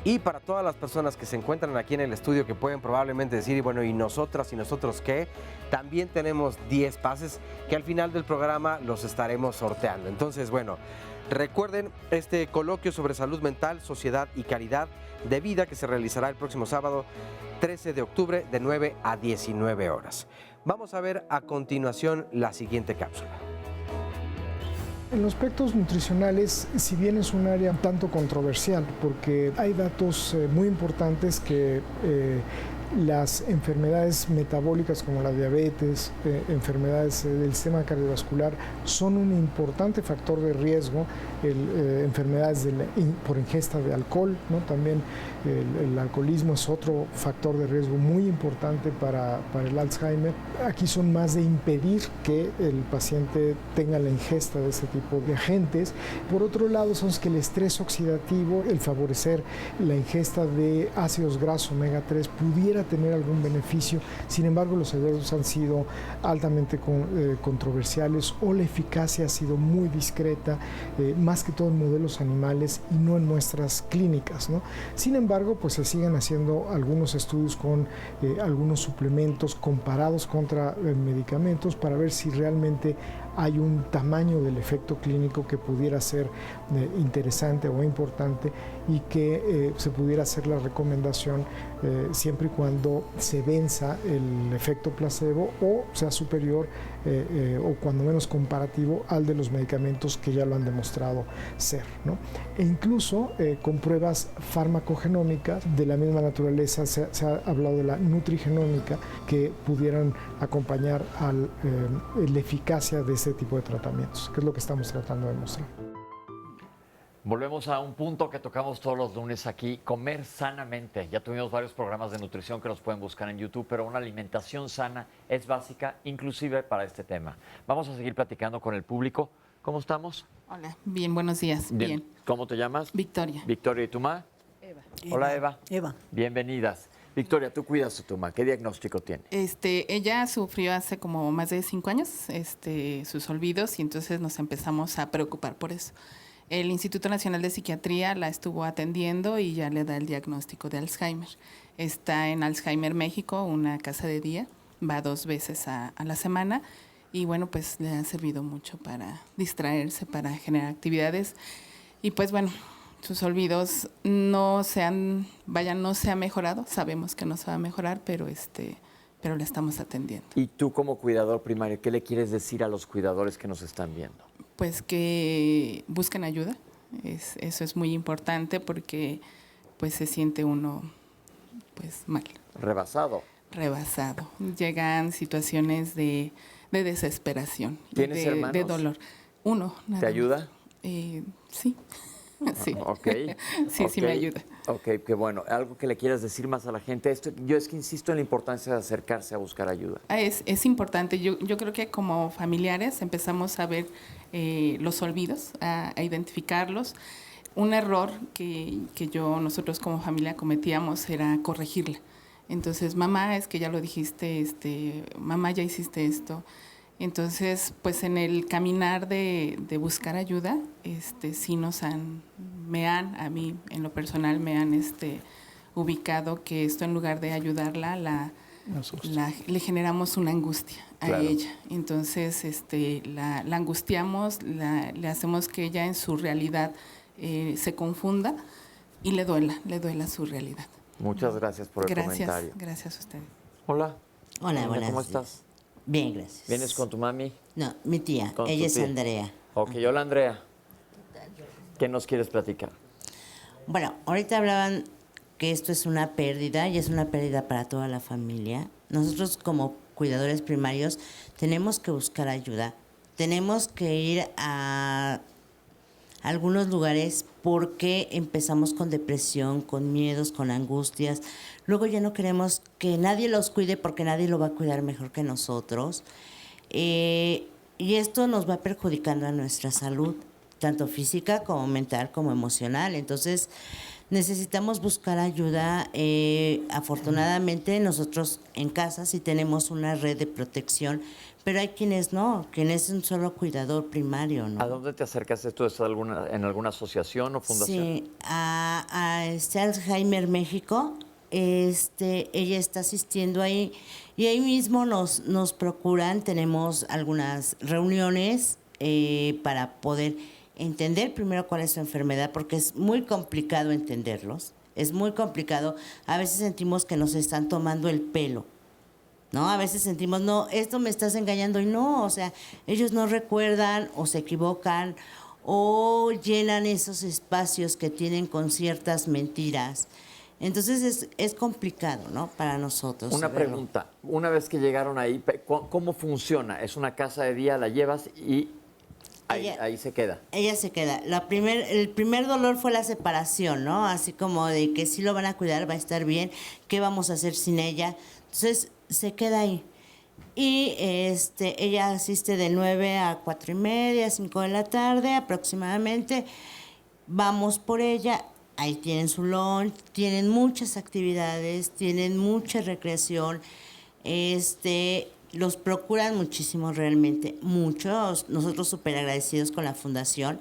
Y para todas las personas que se encuentran aquí en el estudio que pueden probablemente decir, bueno, ¿y nosotras y nosotros qué? También tenemos 10 pases que al final del programa los estaremos sorteando. Entonces, bueno, recuerden este coloquio sobre salud mental, sociedad y calidad de vida que se realizará el próximo sábado 13 de octubre de 9 a 19 horas. Vamos a ver a continuación la siguiente cápsula. En los aspectos nutricionales, si bien es un área un tanto controversial, porque hay datos muy importantes que las enfermedades metabólicas como la diabetes, enfermedades del sistema cardiovascular son un importante factor de riesgo, enfermedades por ingesta de alcohol, ¿no? También el alcoholismo es otro factor de riesgo muy importante para el Alzheimer. Aquí son más de impedir que el paciente tenga la ingesta de ese tipo de agentes. Por otro lado, son que el estrés oxidativo, el favorecer la ingesta de ácidos grasos omega 3 pudiera tener algún beneficio. Sin embargo, los hallazgos han sido altamente controversiales o la eficacia ha sido muy discreta, más que todo en modelos animales y no en muestras clínicas, ¿no? Sin embargo, pues se siguen haciendo algunos estudios con algunos suplementos comparados contra medicamentos para ver si realmente hay un tamaño del efecto clínico que pudiera ser interesante o importante y que se pudiera hacer la recomendación siempre y cuando se venza el efecto placebo o sea superior o cuando menos comparativo al de los medicamentos que ya lo han demostrado ser, ¿no? E incluso con pruebas farmacogenómicas de la misma naturaleza se ha hablado de la nutrigenómica que pudieran acompañar a la eficacia de este tipo de tratamientos, que es lo que estamos tratando de mostrar. Volvemos a un punto que tocamos todos los lunes aquí, comer sanamente. Ya tuvimos varios programas de nutrición que los pueden buscar en YouTube, pero una alimentación sana es básica, inclusive para este tema. Vamos a seguir platicando con el público. ¿Cómo estamos? Hola, bien, buenos días. Bien. ¿Cómo te llamas? Victoria. Victoria, ¿y tu mamá? Eva. Hola, Eva. Eva. Bienvenidas. Victoria, tú cuidas a tu mamá. ¿Qué diagnóstico tiene? Ella sufrió hace como más de 5 años sus olvidos y entonces nos empezamos a preocupar por eso. El Instituto Nacional de Psiquiatría la estuvo atendiendo y ya le da el diagnóstico de Alzheimer. Está en Alzheimer México, una casa de día, va 2 veces a la semana y bueno, pues le ha servido mucho para distraerse, para generar actividades y pues bueno, sus olvidos no se ha mejorado, sabemos que no se va a mejorar, pero la estamos atendiendo. Y tú como cuidador primario, ¿qué le quieres decir a los cuidadores que nos están viendo? Pues que busquen ayuda, eso es muy importante porque pues se siente uno pues mal. Rebasado. Llegan situaciones de desesperación, ¿Tienes hermanos? de dolor. Uno, nada ¿Te ayuda? Sí. Sí. Ok. Sí me ayuda. Ok, qué bueno. ¿Algo que le quieras decir más a la gente? Yo es que insisto en la importancia de acercarse a buscar ayuda. Es importante. Yo creo que como familiares empezamos a ver los olvidos, a identificarlos. Un error que nosotros como familia cometíamos era corregirla. Entonces, mamá, es que ya lo dijiste, mamá, ya hiciste esto. Entonces, pues en el caminar de buscar ayuda, sí a mí en lo personal me han ubicado que esto en lugar de ayudarla, le generamos una angustia a ella. Entonces, la angustiamos, le hacemos que ella en su realidad se confunda y le duela su realidad. Muchas gracias por el comentario. Gracias a ustedes. Hola. Hola, buenas ¿Cómo días. estás? Bien, gracias. ¿Vienes con tu mami? No, mi tía. Ella es Andrea. Ok, hola Andrea. ¿Qué nos quieres platicar? Bueno, ahorita hablaban que esto es una pérdida y es una pérdida para toda la familia. Nosotros como cuidadores primarios tenemos que buscar ayuda. Tenemos que ir a algunos lugares porque empezamos con depresión, con miedos, con angustias. Luego ya no queremos que nadie los cuide porque nadie lo va a cuidar mejor que nosotros. Y esto nos va perjudicando a nuestra salud, tanto física como mental como emocional. Entonces necesitamos buscar ayuda. Afortunadamente nosotros en casa sí tenemos una red de protección, pero hay quienes no, quienes es un solo cuidador primario, ¿no? ¿A dónde te acercas? ¿Esto es en alguna asociación o fundación? Sí, a Alzheimer México. Ella está asistiendo ahí y ahí mismo nos procuran, tenemos algunas reuniones para poder entender primero cuál es su enfermedad, porque es muy complicado entenderlos, es muy complicado. A veces sentimos que nos están tomando el pelo, ¿no? A veces sentimos, no, esto me estás engañando y no, o sea, ellos no recuerdan o se equivocan o llenan esos espacios que tienen con ciertas mentiras. Entonces es complicado, ¿no? Para nosotros. Una pregunta, una vez que llegaron ahí, ¿cómo funciona? ¿Es una casa de día, la llevas y ahí se queda? Ella se queda. El primer dolor fue la separación, ¿no? Así como de que sí lo van a cuidar, va a estar bien, ¿qué vamos a hacer sin ella? Entonces se queda ahí. Y ella asiste de 9 a 4:30, 5 de la tarde aproximadamente. Vamos por ella. Ahí tienen su lunch, tienen muchas actividades, tienen mucha recreación, los procuran muchísimo realmente, muchos, nosotros súper agradecidos con la fundación.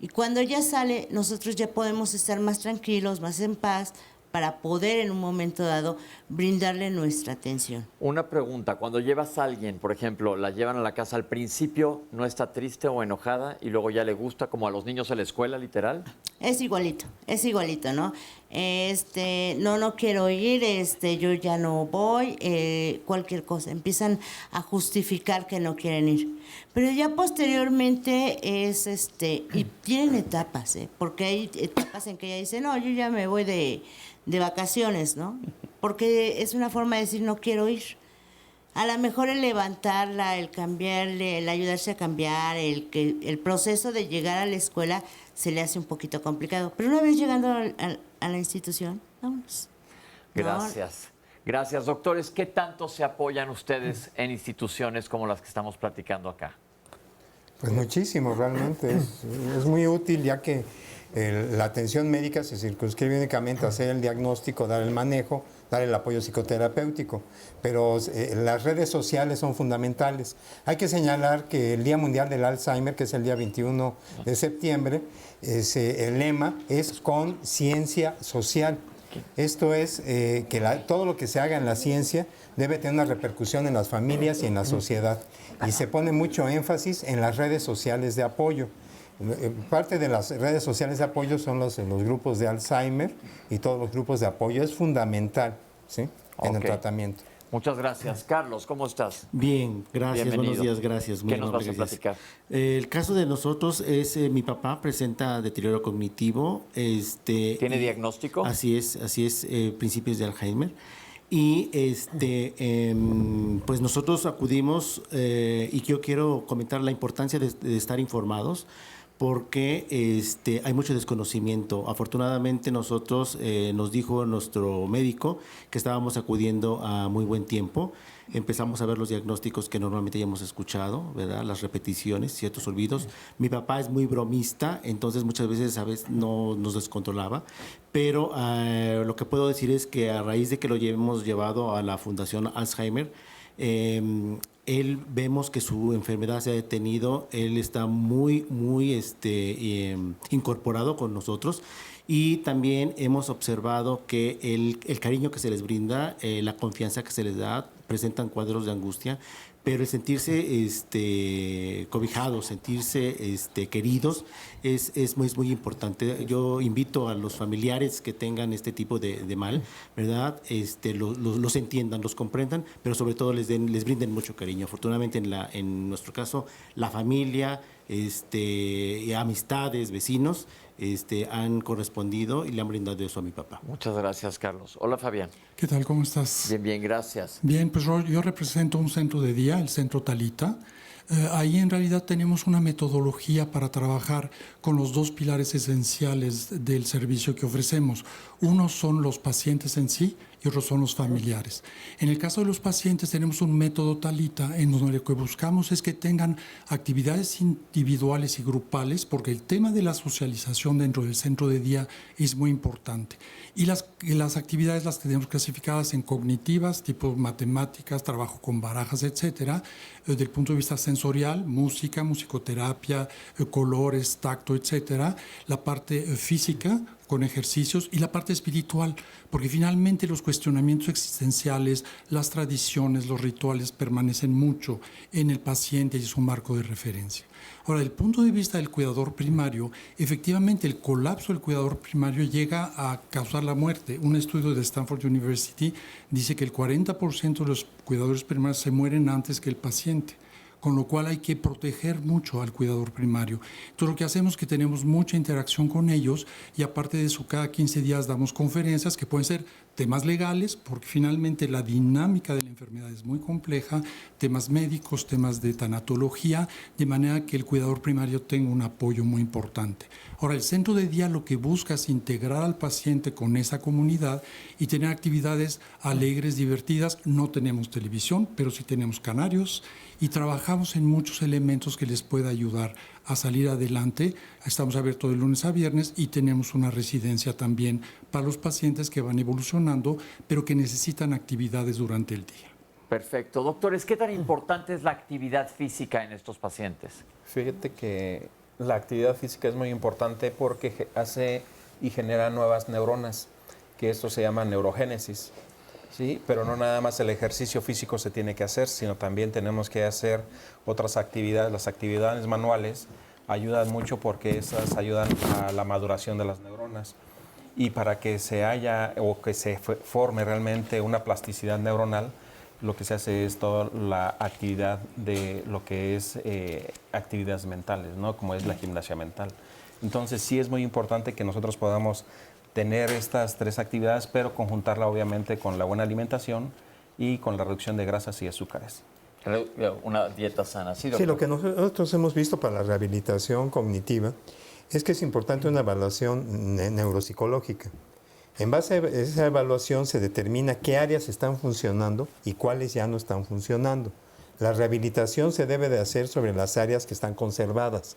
Y cuando ella sale, nosotros ya podemos estar más tranquilos, más en paz, para poder en un momento dado brindarle nuestra atención. Una pregunta, cuando llevas a alguien, por ejemplo, la llevan a la casa, al principio no está triste o enojada y luego ya le gusta, como a los niños en la escuela, literal. Es igualito, ¿no? No quiero ir, yo ya no voy, cualquier cosa. Empiezan a justificar que no quieren ir. Pero ya posteriormente y tienen etapas, porque hay etapas en que ella dice, no, yo ya me voy de vacaciones, ¿no? Porque es una forma de decir, no quiero ir. A lo mejor el levantarla, el cambiarle, el ayudarse a cambiar, el proceso de llegar a la escuela se le hace un poquito complicado. Pero una vez llegando a la institución, vámonos. Gracias. Gracias, doctores. ¿Qué tanto se apoyan ustedes en instituciones como las que estamos platicando acá? Pues muchísimo, realmente. Es muy útil, ya que La atención médica se circunscribe únicamente a hacer el diagnóstico, dar el manejo, dar el apoyo psicoterapéutico, pero las redes sociales son fundamentales. Hay que señalar que el Día Mundial del Alzheimer, que es el día 21 de septiembre, el lema es con ciencia social. Esto es que todo lo que se haga en la ciencia debe tener una repercusión en las familias y en la sociedad. Y se pone mucho énfasis en las redes sociales de apoyo. Parte de las redes sociales de apoyo son los grupos de Alzheimer y todos los grupos de apoyo. Es fundamental, ¿sí? En el tratamiento. Muchas gracias. Carlos, ¿cómo estás? Bien, gracias, Bienvenido. buenos días, gracias. ¿Qué nos vas a platicar? El caso de nosotros es, mi papá presenta deterioro cognitivo. ¿Tiene diagnóstico? Así es, principios de Alzheimer. Y pues nosotros acudimos, y yo quiero comentar la importancia de estar informados, porque hay mucho desconocimiento. Afortunadamente nosotros, nos dijo nuestro médico que estábamos acudiendo a muy buen tiempo. Empezamos a ver los diagnósticos que normalmente ya hemos escuchado, ¿verdad? Las repeticiones, ciertos olvidos. Mi papá es muy bromista, entonces muchas veces no nos descontrolaba, pero lo que puedo decir es que a raíz de que lo hemos llevado a la Fundación Alzheimer, él vemos que su enfermedad se ha detenido, él está muy incorporado con nosotros, y también hemos observado que el cariño que se les brinda, la confianza que se les da, presentan cuadros de angustia, pero el sentirse cobijados, sentirse queridos es muy importante. Yo invito a los familiares que tengan este tipo de mal, ¿verdad? Los entiendan, los comprendan, pero sobre todo les brinden mucho cariño. Afortunadamente en nuestro caso, la familia, amistades, vecinos, han correspondido y le han brindado eso a mi papá. Muchas gracias, Carlos. Hola, Fabián. ¿Qué tal? ¿Cómo estás? Bien, bien, gracias. Bien, pues yo represento un centro de día, el Centro Talita. Ahí en realidad tenemos una metodología para trabajar con los dos pilares esenciales del servicio que ofrecemos. Uno son los pacientes en sí y otros son los familiares. En el caso de los pacientes tenemos un método Talita en donde lo que buscamos es que tengan actividades individuales y grupales, porque el tema de la socialización dentro del centro de día es muy importante. Y las actividades las tenemos clasificadas en cognitivas, tipo matemáticas, trabajo con barajas, etcétera, desde el punto de vista sensorial, música, musicoterapia, colores, tacto, etcétera, la parte física con ejercicios y la parte espiritual, porque finalmente los cuestionamientos existenciales, las tradiciones, los rituales permanecen mucho en el paciente y su marco de referencia. Ahora, desde el punto de vista del cuidador primario, efectivamente el colapso del cuidador primario llega a causar la muerte. Un estudio de Stanford University dice que el 40% de los cuidadores primarios se mueren antes que el paciente, con lo cual hay que proteger mucho al cuidador primario. Entonces lo que hacemos es que tenemos mucha interacción con ellos y aparte de eso cada 15 días damos conferencias que pueden ser temas legales, porque finalmente la dinámica de la enfermedad es muy compleja, temas médicos, temas de tanatología, de manera que el cuidador primario tenga un apoyo muy importante. Ahora, el centro de día lo que busca es integrar al paciente con esa comunidad y tener actividades alegres, divertidas. No tenemos televisión, pero sí tenemos canarios y trabajamos en muchos elementos que les pueda ayudar a salir adelante. Estamos abiertos de lunes a viernes y tenemos una residencia también para los pacientes que van evolucionando, pero que necesitan actividades durante el día. Perfecto. Doctores, ¿qué tan importante es la actividad física en estos pacientes? Fíjate que la actividad física es muy importante porque hace y genera nuevas neuronas, que esto se llama neurogénesis. Sí, pero no nada más el ejercicio físico se tiene que hacer, sino también tenemos que hacer otras actividades. Las actividades manuales ayudan mucho porque esas ayudan a la maduración de las neuronas. Y para que se haya o que se forme realmente una plasticidad neuronal, lo que se hace es toda la actividad de lo que es actividades mentales, ¿no? Como es la gimnasia mental. Entonces sí es muy importante que nosotros podamos tener estas tres actividades, pero conjuntarla obviamente con la buena alimentación y con la reducción de grasas y azúcares. Una dieta sana, ¿sí, doctor? Sí, lo que nosotros hemos visto para la rehabilitación cognitiva es que es importante una evaluación neuropsicológica. En base a esa evaluación se determina qué áreas están funcionando y cuáles ya no están funcionando. La rehabilitación se debe de hacer sobre las áreas que están conservadas,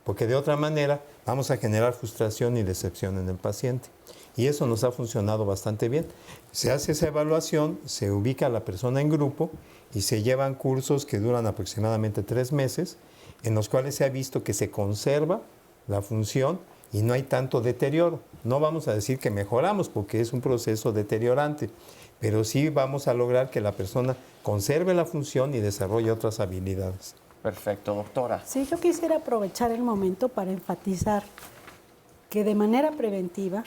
porque de otra manera vamos a generar frustración y decepción en el paciente. Y eso nos ha funcionado bastante bien. Se hace esa evaluación, se ubica a la persona en grupo y se llevan cursos que duran aproximadamente 3 meses, en los cuales se ha visto que se conserva la función y no hay tanto deterioro. No vamos a decir que mejoramos porque es un proceso deteriorante, pero sí vamos a lograr que la persona conserve la función y desarrolle otras habilidades. Perfecto, doctora. Sí, yo quisiera aprovechar el momento para enfatizar que de manera preventiva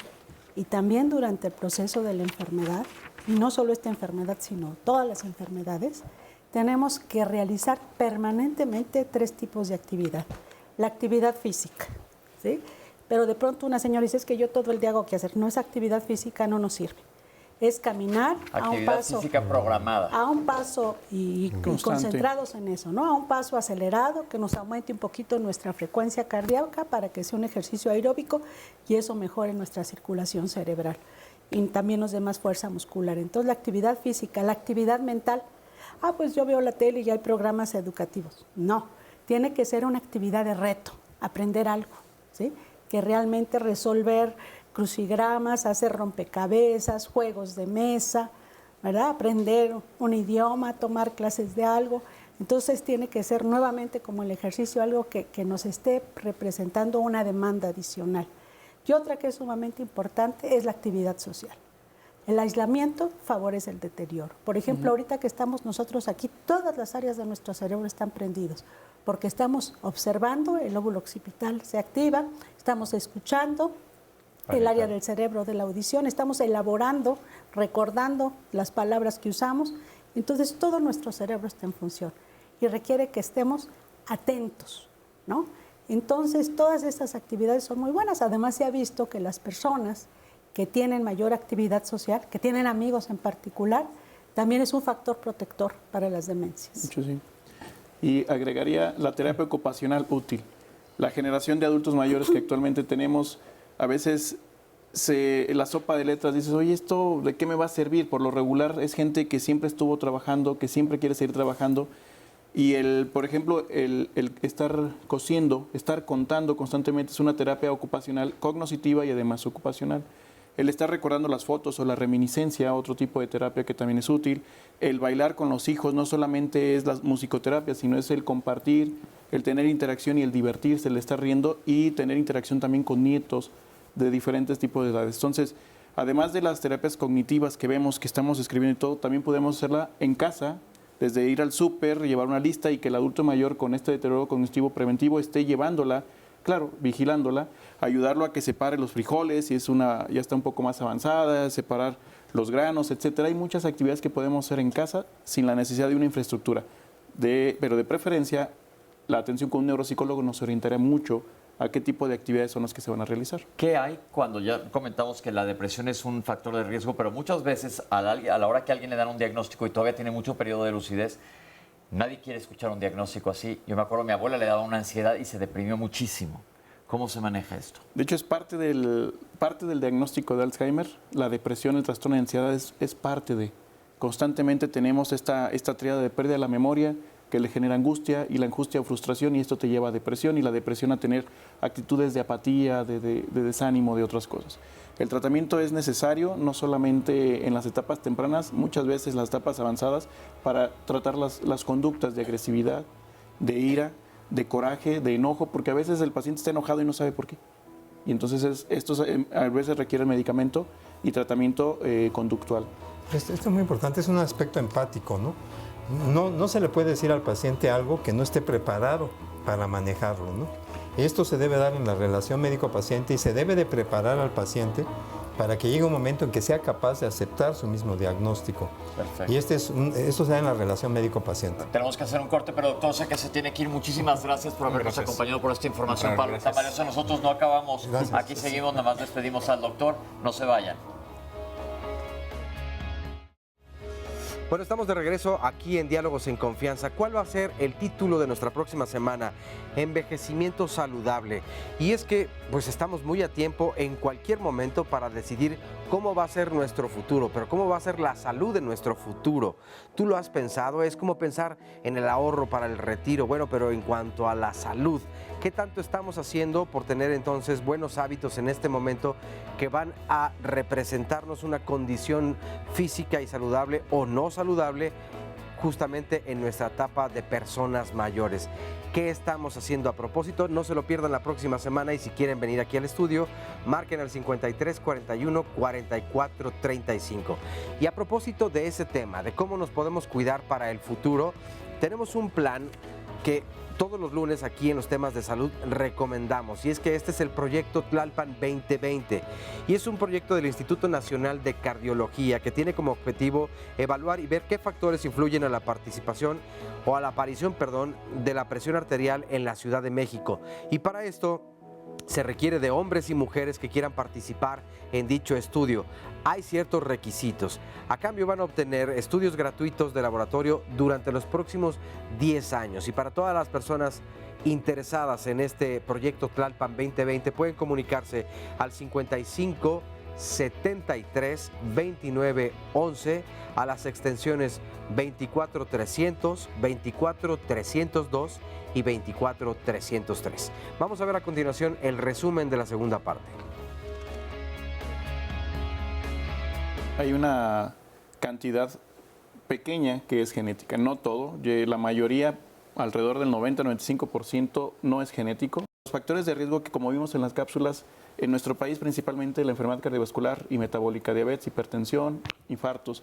y también durante el proceso de la enfermedad, y no solo esta enfermedad, sino todas las enfermedades, tenemos que realizar permanentemente 3 tipos de actividad. La actividad física, ¿sí? Pero de pronto una señora dice, es que yo todo el día hago que hacer. No, esa actividad física no nos sirve. Es caminar a un paso. Actividad física programada. A un paso y concentrados en eso, ¿no? A un paso acelerado que nos aumente un poquito nuestra frecuencia cardíaca para que sea un ejercicio aeróbico y eso mejore nuestra circulación cerebral. Y también nos dé más fuerza muscular. Entonces, la actividad física, la actividad mental. Pues yo veo la tele y ya hay programas educativos. No, tiene que ser una actividad de reto, aprender algo, ¿sí? Que realmente resolver crucigramas, hacer rompecabezas, juegos de mesa, ¿verdad? Aprender un idioma, tomar clases de algo. Entonces tiene que ser nuevamente como el ejercicio algo que nos esté representando una demanda adicional. Y otra que es sumamente importante es la actividad social. El aislamiento favorece el deterioro. Por ejemplo, ahorita que estamos nosotros aquí, todas las áreas de nuestro cerebro están prendidos, porque estamos observando, el lóbulo occipital se activa, estamos escuchando, el área del cerebro de la audición, estamos elaborando, recordando las palabras que usamos. Entonces, todo nuestro cerebro está en función y requiere que estemos atentos, ¿no? Entonces, todas estas actividades son muy buenas. Además, se ha visto que las personas que tienen mayor actividad social, que tienen amigos en particular, también es un factor protector para las demencias. Mucho sí. Y agregaría la terapia ocupacional útil. La generación de adultos mayores que actualmente tenemos, a veces en la sopa de letras dices, oye, ¿esto de qué me va a servir? Por lo regular es gente que siempre estuvo trabajando, que siempre quiere seguir trabajando. Y por ejemplo, el estar cosiendo, estar contando constantemente es una terapia ocupacional cognitiva y además ocupacional. El estar recordando las fotos o la reminiscencia, otro tipo de terapia que también es útil. El bailar con los hijos no solamente es la musicoterapia, sino es el compartir, el tener interacción y el divertirse, el estar riendo y tener interacción también con nietos de diferentes tipos de edades. Entonces, además de las terapias cognitivas que vemos, que estamos escribiendo y todo, también podemos hacerla en casa, desde ir al súper, llevar una lista y que el adulto mayor con este deterioro cognitivo preventivo esté llevándola, claro, vigilándola, ayudarlo a que separe los frijoles, si es ya está un poco más avanzada, separar los granos, etcétera. Hay muchas actividades que podemos hacer en casa sin la necesidad de una infraestructura. Pero de preferencia, la atención con un neuropsicólogo nos orientará mucho a qué tipo de actividades son las que se van a realizar. ¿Qué hay cuando ya comentamos que la depresión es un factor de riesgo, pero muchas veces a la hora que a alguien le dan un diagnóstico y todavía tiene mucho periodo de lucidez, nadie quiere escuchar un diagnóstico así? Yo me acuerdo, mi abuela le daba una ansiedad y se deprimió muchísimo. ¿Cómo se maneja esto? De hecho, es parte del diagnóstico de Alzheimer. La depresión, el trastorno de ansiedad es parte de. Constantemente tenemos esta tríada de pérdida de la memoria que le genera angustia, y la angustia o frustración, y esto te lleva a depresión, y la depresión a tener actitudes de apatía, de desánimo, de otras cosas. El tratamiento es necesario, no solamente en las etapas tempranas, muchas veces las etapas avanzadas, para tratar las conductas de agresividad, de ira, de coraje, de enojo, porque a veces el paciente está enojado y no sabe por qué. Y entonces esto a veces requiere medicamento y tratamiento conductual. Esto es muy importante, es un aspecto empático, ¿no? No se le puede decir al paciente algo que no esté preparado para manejarlo, ¿no? Esto se debe dar en la relación médico-paciente y se debe de preparar al paciente para que llegue un momento en que sea capaz de aceptar su mismo diagnóstico. Perfecto. Y esto se da en la relación médico-paciente. Tenemos que hacer un corte, pero doctor, sé que se tiene que ir. Muchísimas gracias por habernos acompañado, por esta información. Pablo Tamayo, nosotros no acabamos. Gracias. Aquí seguimos, nada más despedimos al doctor. No se vayan. Bueno, estamos de regreso aquí en Diálogos en Confianza. ¿Cuál va a ser el título de nuestra próxima semana? Envejecimiento saludable. Y es que pues estamos muy a tiempo en cualquier momento para decidir cómo va a ser nuestro futuro, pero cómo va a ser la salud de nuestro futuro. ¿Tú lo has pensado? Es como pensar en el ahorro para el retiro. Bueno, pero en cuanto a la salud, ¿qué tanto estamos haciendo por tener entonces buenos hábitos en este momento que van a representarnos una condición física y saludable o no saludable justamente en nuestra etapa de personas mayores? ¿Qué estamos haciendo a propósito? No se lo pierdan la próxima semana y si quieren venir aquí al estudio, marquen al 53 41 44 35. Y a propósito de ese tema, de cómo nos podemos cuidar para el futuro, tenemos un plan que todos los lunes aquí en los temas de salud recomendamos, y es que este es el proyecto Tlalpan 2020 y es un proyecto del Instituto Nacional de Cardiología que tiene como objetivo evaluar y ver qué factores influyen a la participación o a la aparición, de la presión arterial en la Ciudad de México. Y para esto se requiere de hombres y mujeres que quieran participar en dicho estudio. Hay ciertos requisitos. A cambio van a obtener estudios gratuitos de laboratorio durante los próximos 10 años. Y para todas las personas interesadas en este proyecto Tlalpan 2020 pueden comunicarse al 55 73 29 11 a las extensiones 24 300, 24 302 y 24 303. Vamos a ver a continuación el resumen de la segunda parte. Hay una cantidad pequeña que es genética, no todo, la mayoría, alrededor del 90-95% no es genético. Los factores de riesgo que, como vimos en las cápsulas, en nuestro país principalmente la enfermedad cardiovascular y metabólica, diabetes, hipertensión, infartos.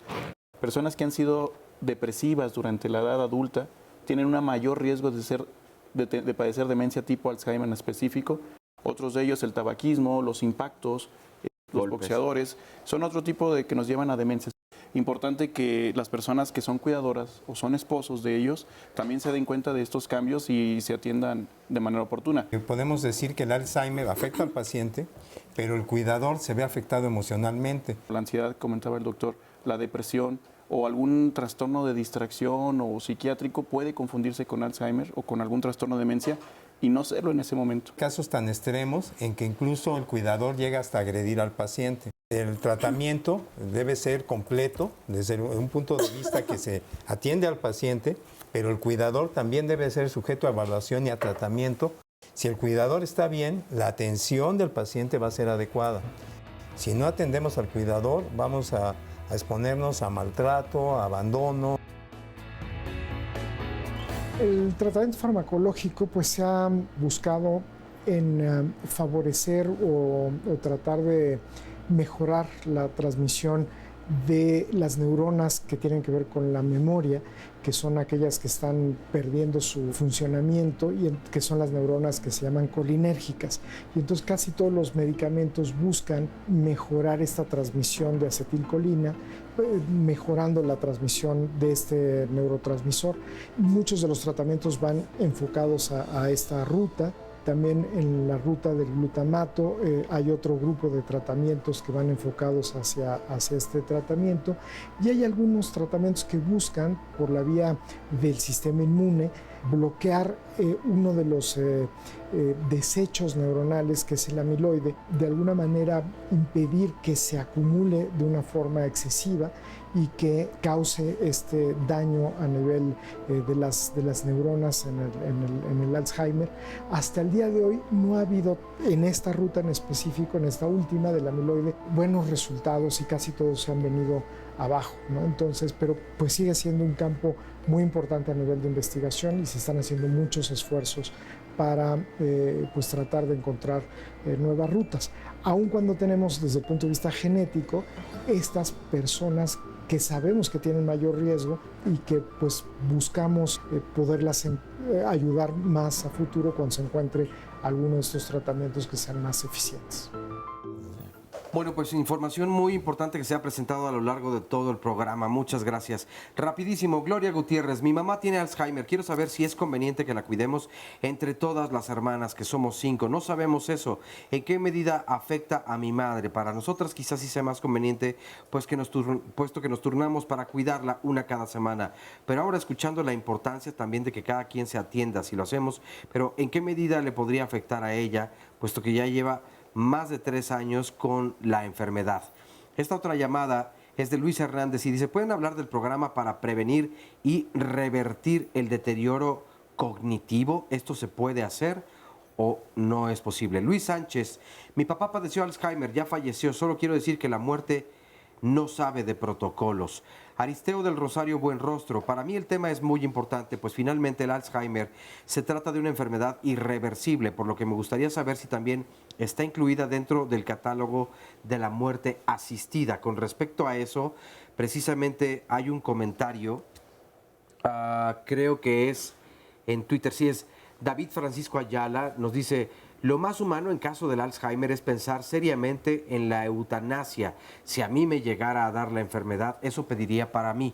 Personas que han sido depresivas durante la edad adulta tienen un mayor riesgo de padecer demencia tipo Alzheimer en específico. Otros de ellos, el tabaquismo, los impactos, los boxeadores, son otro tipo de que nos llevan a demencias. Importante que las personas que son cuidadoras o son esposos de ellos también se den cuenta de estos cambios y se atiendan de manera oportuna. Podemos decir que el Alzheimer afecta al paciente, pero el cuidador se ve afectado emocionalmente. La ansiedad, comentaba el doctor, la depresión o algún trastorno de distracción o psiquiátrico puede confundirse con Alzheimer o con algún trastorno de demencia y no serlo en ese momento. Casos tan extremos en que incluso el cuidador llega hasta agredir al paciente. El tratamiento debe ser completo desde un punto de vista que se atiende al paciente, pero el cuidador también debe ser sujeto a evaluación y a tratamiento. Si el cuidador está bien, la atención del paciente va a ser adecuada. Si no atendemos al cuidador, vamos a exponernos a maltrato, a abandono. El tratamiento farmacológico pues se ha buscado en favorecer o tratar de mejorar la transmisión de las neuronas que tienen que ver con la memoria, que son aquellas que están perdiendo su funcionamiento y que son las neuronas que se llaman colinérgicas. Y entonces casi todos los medicamentos buscan mejorar esta transmisión de acetilcolina, mejorando la transmisión de este neurotransmisor. Muchos de los tratamientos van enfocados a esta ruta. También en la ruta del glutamato hay otro grupo de tratamientos que van enfocados hacia este tratamiento, y hay algunos tratamientos que buscan por la vía del sistema inmune bloquear uno de los desechos neuronales, que es el amiloide, de alguna manera impedir que se acumule de una forma excesiva y que cause este daño a nivel de las neuronas en el Alzheimer. Hasta el día de hoy no ha habido en esta ruta en específico, en esta última del amiloide, buenos resultados y casi todos se han venido abajo, ¿no? Entonces, pero pues sigue siendo un campo muy importante a nivel de investigación y se están haciendo muchos esfuerzos para pues tratar de encontrar nuevas rutas. Aun cuando tenemos desde el punto de vista genético estas personas que sabemos que tienen mayor riesgo y que pues buscamos poderlas ayudar más a futuro cuando se encuentre alguno de estos tratamientos que sean más eficientes. Bueno, pues información muy importante que se ha presentado a lo largo de todo el programa. Muchas gracias. Rapidísimo, Gloria Gutiérrez, mi mamá tiene Alzheimer. Quiero saber si es conveniente que la cuidemos entre todas las hermanas, que somos 5. No sabemos eso. ¿En qué medida afecta a mi madre? Para nosotras quizás sí sea más conveniente, pues puesto que nos turnamos para cuidarla una cada semana. Pero ahora escuchando la importancia también de que cada quien se atienda, si lo hacemos, pero ¿en qué medida le podría afectar a ella, puesto que ya lleva más de 3 años con la enfermedad? Esta otra llamada es de Luis Hernández y dice, ¿pueden hablar del programa para prevenir y revertir el deterioro cognitivo? ¿Esto se puede hacer o no es posible? Luis Sánchez, mi papá padeció Alzheimer, ya falleció, solo quiero decir que la muerte no sabe de protocolos. Aristeo del Rosario Buenrostro, para mí el tema es muy importante, pues finalmente el Alzheimer se trata de una enfermedad irreversible, por lo que me gustaría saber si también está incluida dentro del catálogo de la muerte asistida. Con respecto a eso, precisamente hay un comentario, creo que es en Twitter, sí es David Francisco Ayala, nos dice: lo más humano en caso del Alzheimer es pensar seriamente en la eutanasia. Si a mí me llegara a dar la enfermedad, eso pediría para mí.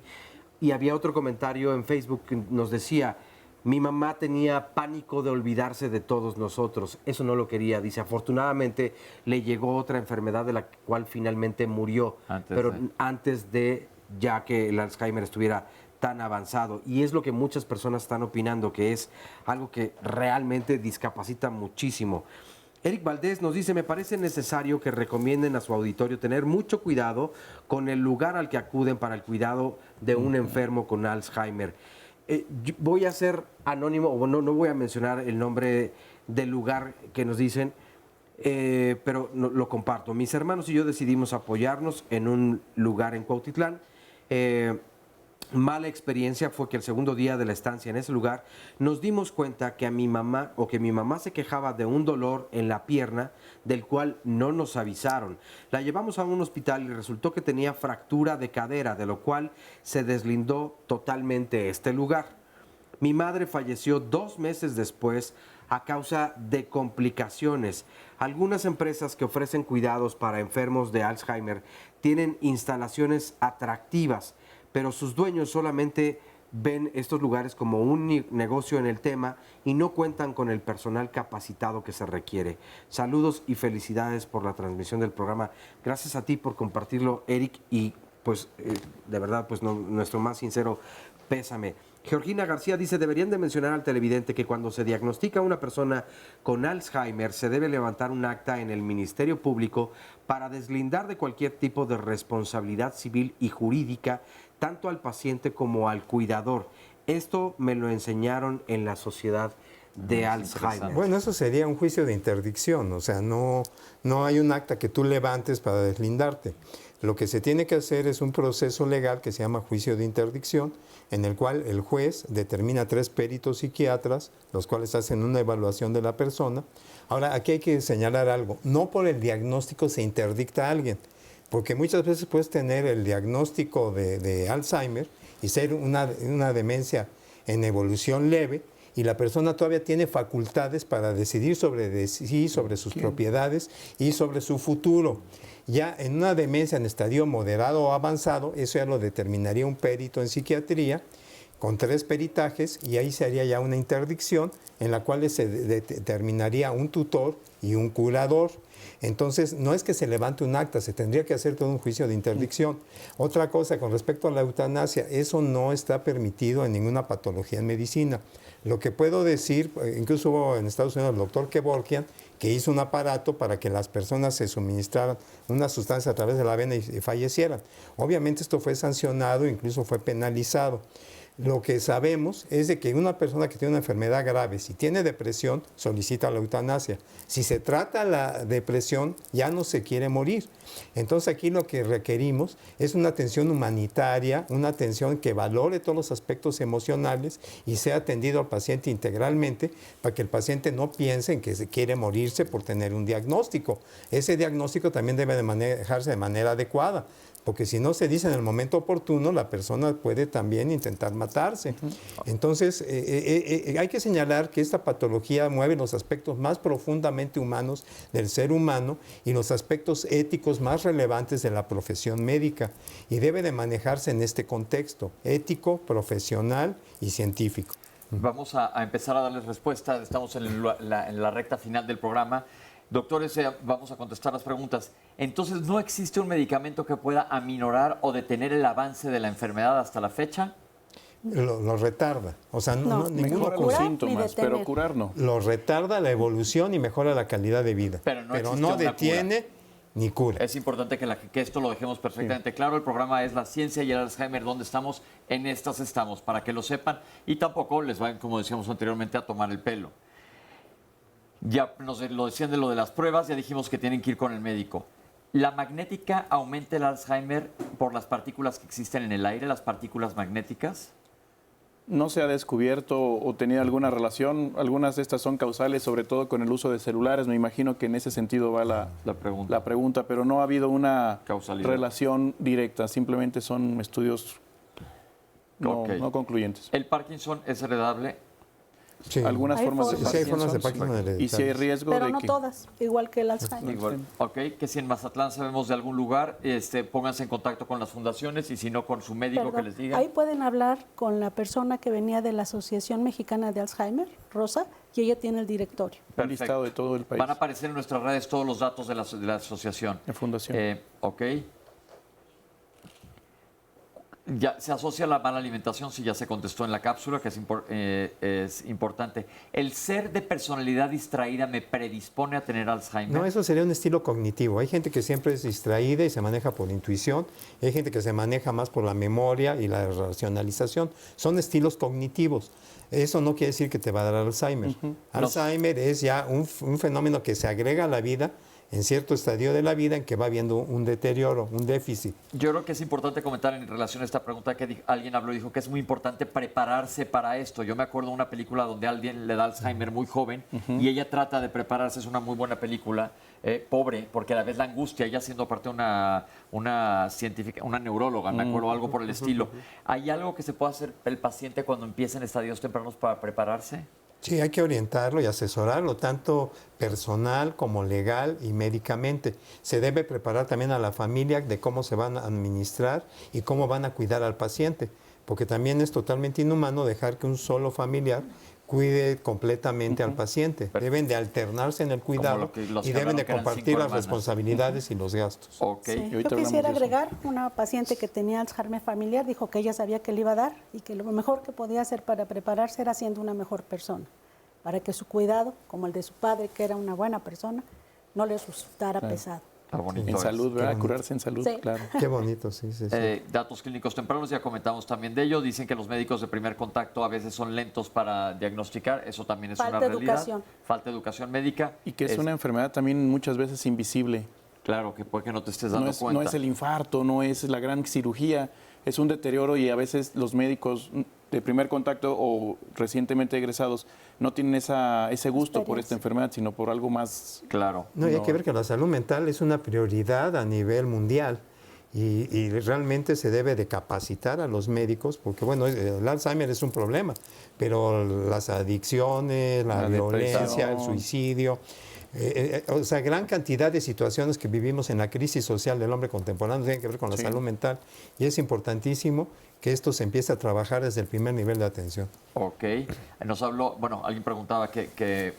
Y había otro comentario en Facebook que nos decía, mi mamá tenía pánico de olvidarse de todos nosotros. Eso no lo quería. Dice, afortunadamente le llegó otra enfermedad de la cual finalmente murió. Antes de ya que el Alzheimer estuviera tan avanzado, y es lo que muchas personas están opinando, que es algo que realmente discapacita muchísimo. Eric Valdés nos dice, me parece necesario que recomienden a su auditorio tener mucho cuidado con el lugar al que acuden para el cuidado de un enfermo con Alzheimer. Voy a ser anónimo, o no voy a mencionar el nombre del lugar que nos dicen, pero lo comparto. Mis hermanos y yo decidimos apoyarnos en un lugar en Cuautitlán. Mala experiencia fue que el segundo día de la estancia en ese lugar nos dimos cuenta que mi mamá se quejaba de un dolor en la pierna del cual no nos avisaron. La llevamos a un hospital y resultó que tenía fractura de cadera, de lo cual se deslindó totalmente este lugar. Mi madre falleció 2 meses después a causa de complicaciones. Algunas empresas que ofrecen cuidados para enfermos de Alzheimer tienen instalaciones atractivas, pero sus dueños solamente ven estos lugares como un negocio en el tema y no cuentan con el personal capacitado que se requiere. Saludos y felicidades por la transmisión del programa. Gracias a ti por compartirlo, Eric, y pues de verdad, pues nuestro más sincero pésame. Georgina García dice, deberían de mencionar al televidente que cuando se diagnostica a una persona con Alzheimer se debe levantar un acta en el Ministerio Público para deslindar de cualquier tipo de responsabilidad civil y jurídica tanto al paciente como al cuidador. Esto me lo enseñaron en la Sociedad de Alzheimer. Bueno, eso sería un juicio de interdicción, o sea, no hay un acta que tú levantes para deslindarte. Lo que se tiene que hacer es un proceso legal que se llama juicio de interdicción, en el cual el juez determina 3 peritos psiquiatras, los cuales hacen una evaluación de la persona. Ahora, aquí hay que señalar algo, no por el diagnóstico se interdicta a alguien, porque muchas veces puedes tener el diagnóstico de Alzheimer y ser una demencia en evolución leve, y la persona todavía tiene facultades para decidir sobre sí, sobre sus propiedades y sobre su futuro. Ya en una demencia en estadio moderado o avanzado, eso ya lo determinaría un perito en psiquiatría con 3 peritajes, y ahí se haría ya una interdicción en la cual se determinaría un tutor y un curador. Entonces, no es que se levante un acta, se tendría que hacer todo un juicio de interdicción. Otra cosa, con respecto a la eutanasia, eso no está permitido en ninguna patología en medicina. Lo que puedo decir, incluso hubo en Estados Unidos el doctor Kevorkian, que hizo un aparato para que las personas se suministraran una sustancia a través de la vena y fallecieran. Obviamente esto fue sancionado, incluso fue penalizado. Lo que sabemos es de que una persona que tiene una enfermedad grave, si tiene depresión, solicita la eutanasia. Si se trata la depresión, ya no se quiere morir. Entonces aquí lo que requerimos es una atención humanitaria, una atención que valore todos los aspectos emocionales y sea atendido al paciente integralmente, para que el paciente no piense en que se quiere morirse por tener un diagnóstico. Ese diagnóstico también debe de manejarse de manera adecuada, porque si no se dice en el momento oportuno, la persona puede también intentar matarse. Entonces, hay que señalar que esta patología mueve los aspectos más profundamente humanos del ser humano y los aspectos éticos más relevantes de la profesión médica, y debe de manejarse en este contexto ético, profesional y científico. Vamos a empezar a darles respuesta. Estamos en la recta final del programa. Doctores, vamos a contestar las preguntas. Entonces, ¿no existe un medicamento que pueda aminorar o detener el avance de la enfermedad hasta la fecha? Lo retarda. O sea, mejora los síntomas, pero curar no. Lo retarda la evolución y mejora la calidad de vida. Pero no no detiene ni cura. Es importante que esto lo dejemos perfectamente claro. El programa es La Ciencia y el Alzheimer. ¿Dónde estamos? En estas estamos, para que lo sepan. Y tampoco les vayan, como decíamos anteriormente, a tomar el pelo. Ya nos lo decían de lo de las pruebas, ya dijimos que tienen que ir con el médico. ¿La magnética aumenta el Alzheimer por las partículas que existen en el aire, las partículas magnéticas? No se ha descubierto o tenido alguna relación. Algunas de estas son causales, sobre todo con el uso de celulares. Me imagino que en ese sentido va la pregunta, pero no ha habido una relación directa. Simplemente son estudios no concluyentes. ¿El Parkinson es heredable? Sí. Algunas formas de Parkinson. Sí, hay formas de Parkinson hereditarias. Y si hay riesgo pero de no que... todas, igual que el Alzheimer. Igual. Ok, que si en Mazatlán sabemos de algún lugar, pónganse en contacto con las fundaciones y si no con su médico que les diga. Ahí pueden hablar con la persona que venía de la Asociación Mexicana de Alzheimer, Rosa, y ella tiene el directorio. Un listado de todo el país. Van a aparecer en nuestras redes todos los datos de la asociación. La fundación. Ok. Ya se asocia a la mala alimentación, si ya se contestó en la cápsula, que es importante. ¿El ser de personalidad distraída me predispone a tener Alzheimer? No, eso sería un estilo cognitivo. Hay gente que siempre es distraída y se maneja por intuición. Hay gente que se maneja más por la memoria y la racionalización. Son estilos cognitivos. Eso no quiere decir que te va a dar Alzheimer. Alzheimer es ya un fenómeno que se agrega a la vida en cierto estadio de la vida en que va habiendo un deterioro, un déficit. Yo creo que es importante comentar en relación a esta pregunta que alguien habló y dijo que es muy importante prepararse para esto. Yo me acuerdo de una película donde alguien le da Alzheimer muy joven y ella trata de prepararse. Es una muy buena película, pobre, porque a la vez la angustia, ella siendo aparte una científica, una neuróloga, me acuerdo, algo por el estilo. ¿Hay algo que se pueda hacer el paciente cuando empieza en estadios tempranos para prepararse? Sí, hay que orientarlo y asesorarlo, tanto personal como legal y médicamente. Se debe preparar también a la familia de cómo se van a administrar y cómo van a cuidar al paciente, porque también es totalmente inhumano dejar que un solo familiar cuide completamente al paciente. Deben de alternarse en el cuidado y deben de compartir las responsabilidades y los gastos. Sí. Yo quisiera agregar, una paciente que tenía Alzheimer familiar dijo que ella sabía que le iba a dar y que lo mejor que podía hacer para prepararse era siendo una mejor persona, para que su cuidado, como el de su padre, que era una buena persona, no le resultara pesado. Está bonito. En salud, ¿verdad? Curarse en salud, sí. Claro. Qué bonito, sí. Datos clínicos tempranos, ya comentamos también de ello. Dicen que los médicos de primer contacto a veces son lentos para diagnosticar. Eso también es una realidad. Educación. Falta educación médica. Y que es una enfermedad también muchas veces invisible. Claro, que puede que no te estés dando cuenta. No es el infarto, no es la gran cirugía, es un deterioro y a veces los médicos de primer contacto o recientemente egresados no tienen ese gusto por esta enfermedad, sino por algo más... Claro. No, y hay que ver que la salud mental es una prioridad a nivel mundial y realmente se debe de capacitar a los médicos, porque bueno, el Alzheimer es un problema, pero las adicciones, la violencia, el suicidio... o sea, gran cantidad de situaciones que vivimos en la crisis social del hombre contemporáneo tienen que ver con la salud mental y es importantísimo que esto se empiece a trabajar desde el primer nivel de atención. Ok. Nos habló, bueno, alguien preguntaba que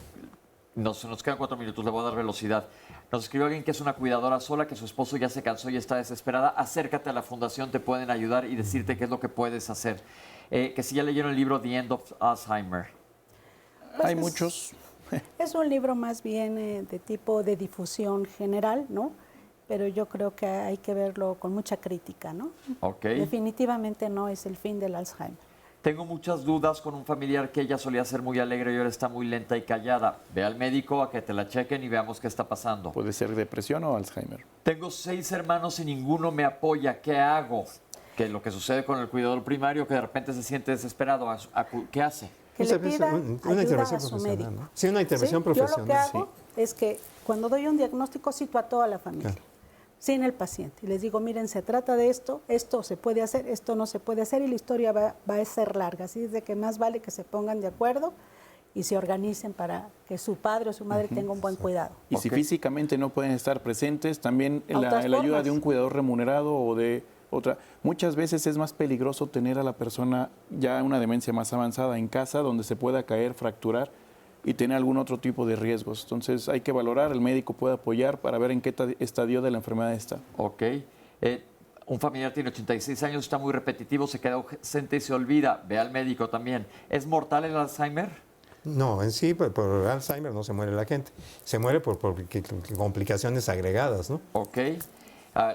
nos quedan 4 minutos, le voy a dar velocidad. Nos escribió alguien que es una cuidadora sola, que su esposo ya se cansó y está desesperada. Acércate a la fundación, te pueden ayudar y decirte qué es lo que puedes hacer. Que si ya leyeron el libro The End of Alzheimer. Pues hay muchos. Es un libro más bien de tipo de difusión general, ¿no? Pero yo creo que hay que verlo con mucha crítica, ¿no? Okay. Definitivamente no es el fin del Alzheimer. Tengo muchas dudas con un familiar que ella solía ser muy alegre y ahora está muy lenta y callada. Ve al médico a que te la chequen y veamos qué está pasando. Puede ser depresión o Alzheimer. Tengo 6 hermanos y ninguno me apoya. ¿Qué hago? Que lo que sucede con el cuidador primario, que de repente se siente desesperado. ¿Qué hace? Que le pida ayuda a su médico. ¿no? Sí, una intervención profesional. Yo lo que hago es que cuando doy un diagnóstico cito a toda la familia. sin el paciente. Y les digo, miren, se trata de esto se puede hacer, esto no se puede hacer, y la historia va a ser larga. Así es de que más vale que se pongan de acuerdo y se organicen para que su padre o su madre tenga un buen cuidado. Y si físicamente no pueden estar presentes, también Otras la ayuda formas. de un cuidador remunerado o de otra. Muchas veces es más peligroso tener a la persona ya una demencia más avanzada en casa, donde se pueda caer, fracturar y tener algún otro tipo de riesgos. Entonces hay que valorar, el médico puede apoyar para ver en qué estadio de la enfermedad está. Ok. Un familiar tiene 86 años, está muy repetitivo, se queda ausente y se olvida. Ve al médico también. ¿Es mortal el Alzheimer? No, en sí, por Alzheimer no se muere la gente. Se muere por complicaciones agregadas, ¿no? Ok.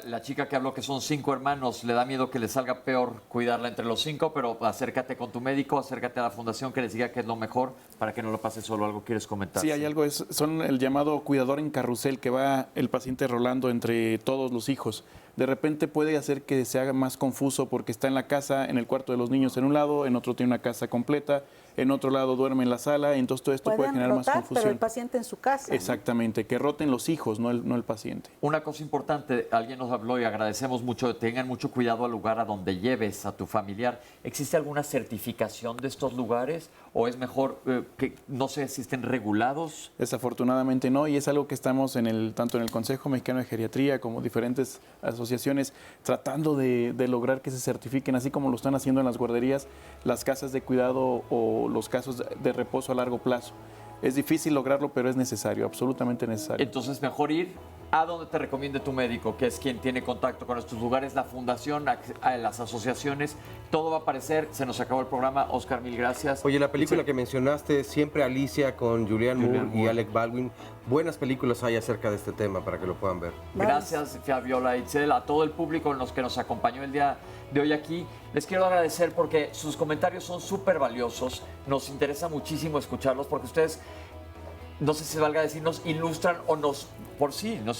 La chica que habló que son 5 hermanos, le da miedo que le salga peor cuidarla entre los 5, pero acércate con tu médico, acércate a la fundación que les diga que es lo mejor para que no lo pase solo. ¿Algo quieres comentar? Sí, hay algo, son el llamado cuidador en carrusel, que va el paciente rolando entre todos los hijos. De repente puede hacer que se haga más confuso porque está en la casa, en el cuarto de los niños en un lado, en otro tiene una casa completa, en otro lado duerme en la sala, entonces todo esto puede generar rotar, más confusión. pero el paciente en su casa. Exactamente, que roten los hijos, no el paciente. Una cosa importante, alguien nos habló y agradecemos mucho, tengan mucho cuidado al lugar a donde lleves a tu familiar. ¿Existe alguna certificación de estos lugares o es mejor que no sé si estén regulados? Desafortunadamente no, y es algo que estamos tanto en el Consejo Mexicano de Geriatría como diferentes asociaciones tratando de lograr que se certifiquen, así como lo están haciendo en las guarderías, las casas de cuidado o los casos de reposo a largo plazo. Es difícil lograrlo, pero es necesario, absolutamente necesario. Entonces, mejor ir a donde te recomiende tu médico, que es quien tiene contacto con estos lugares, la fundación, las asociaciones, todo va a aparecer. Se nos acabó el programa. Oscar, mil gracias. Oye, la película que mencionaste, Siempre Alicia, con Julianne Moore y Alec Baldwin, buenas películas hay acerca de este tema para que lo puedan ver. Gracias, Fabiola, Itzel, a todo el público que nos acompañó el día de hoy aquí. Les quiero agradecer porque sus comentarios son súper valiosos. Nos interesa muchísimo escucharlos porque ustedes, no sé si valga decir, nos ilustran o nos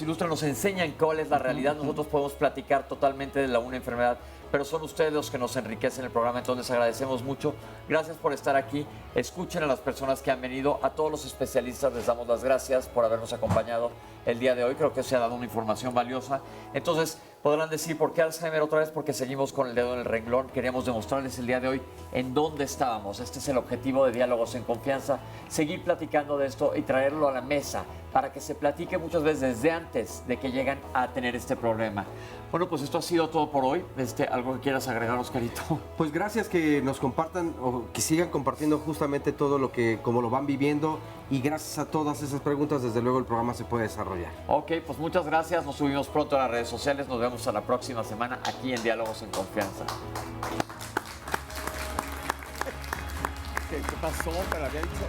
ilustran, nos enseñan cuál es la realidad. Nosotros podemos platicar totalmente de una enfermedad, pero son ustedes los que nos enriquecen el programa, entonces agradecemos mucho. Gracias por estar aquí. Escuchen a las personas que han venido, a todos los especialistas les damos las gracias por habernos acompañado el día de hoy. Creo que se ha dado una información valiosa. Entonces, podrán decir, ¿por qué Alzheimer otra vez? Porque seguimos con el dedo en el renglón. Queríamos demostrarles el día de hoy en dónde estábamos. Este es el objetivo de Diálogos en Confianza, seguir platicando de esto y traerlo a la mesa para que se platique muchas veces desde antes de que lleguen a tener este problema. Bueno, pues esto ha sido todo por hoy. ¿Algo que quieras agregar, Oscarito? Pues gracias que nos compartan o que sigan compartiendo justamente todo lo que, como lo van viviendo, y gracias a todas esas preguntas, desde luego el programa se puede desarrollar. Ok, pues muchas gracias. Nos subimos pronto a las redes sociales. Nos vemos a la próxima semana aquí en Diálogos en Confianza. ¿Qué pasó? Pero había dicho...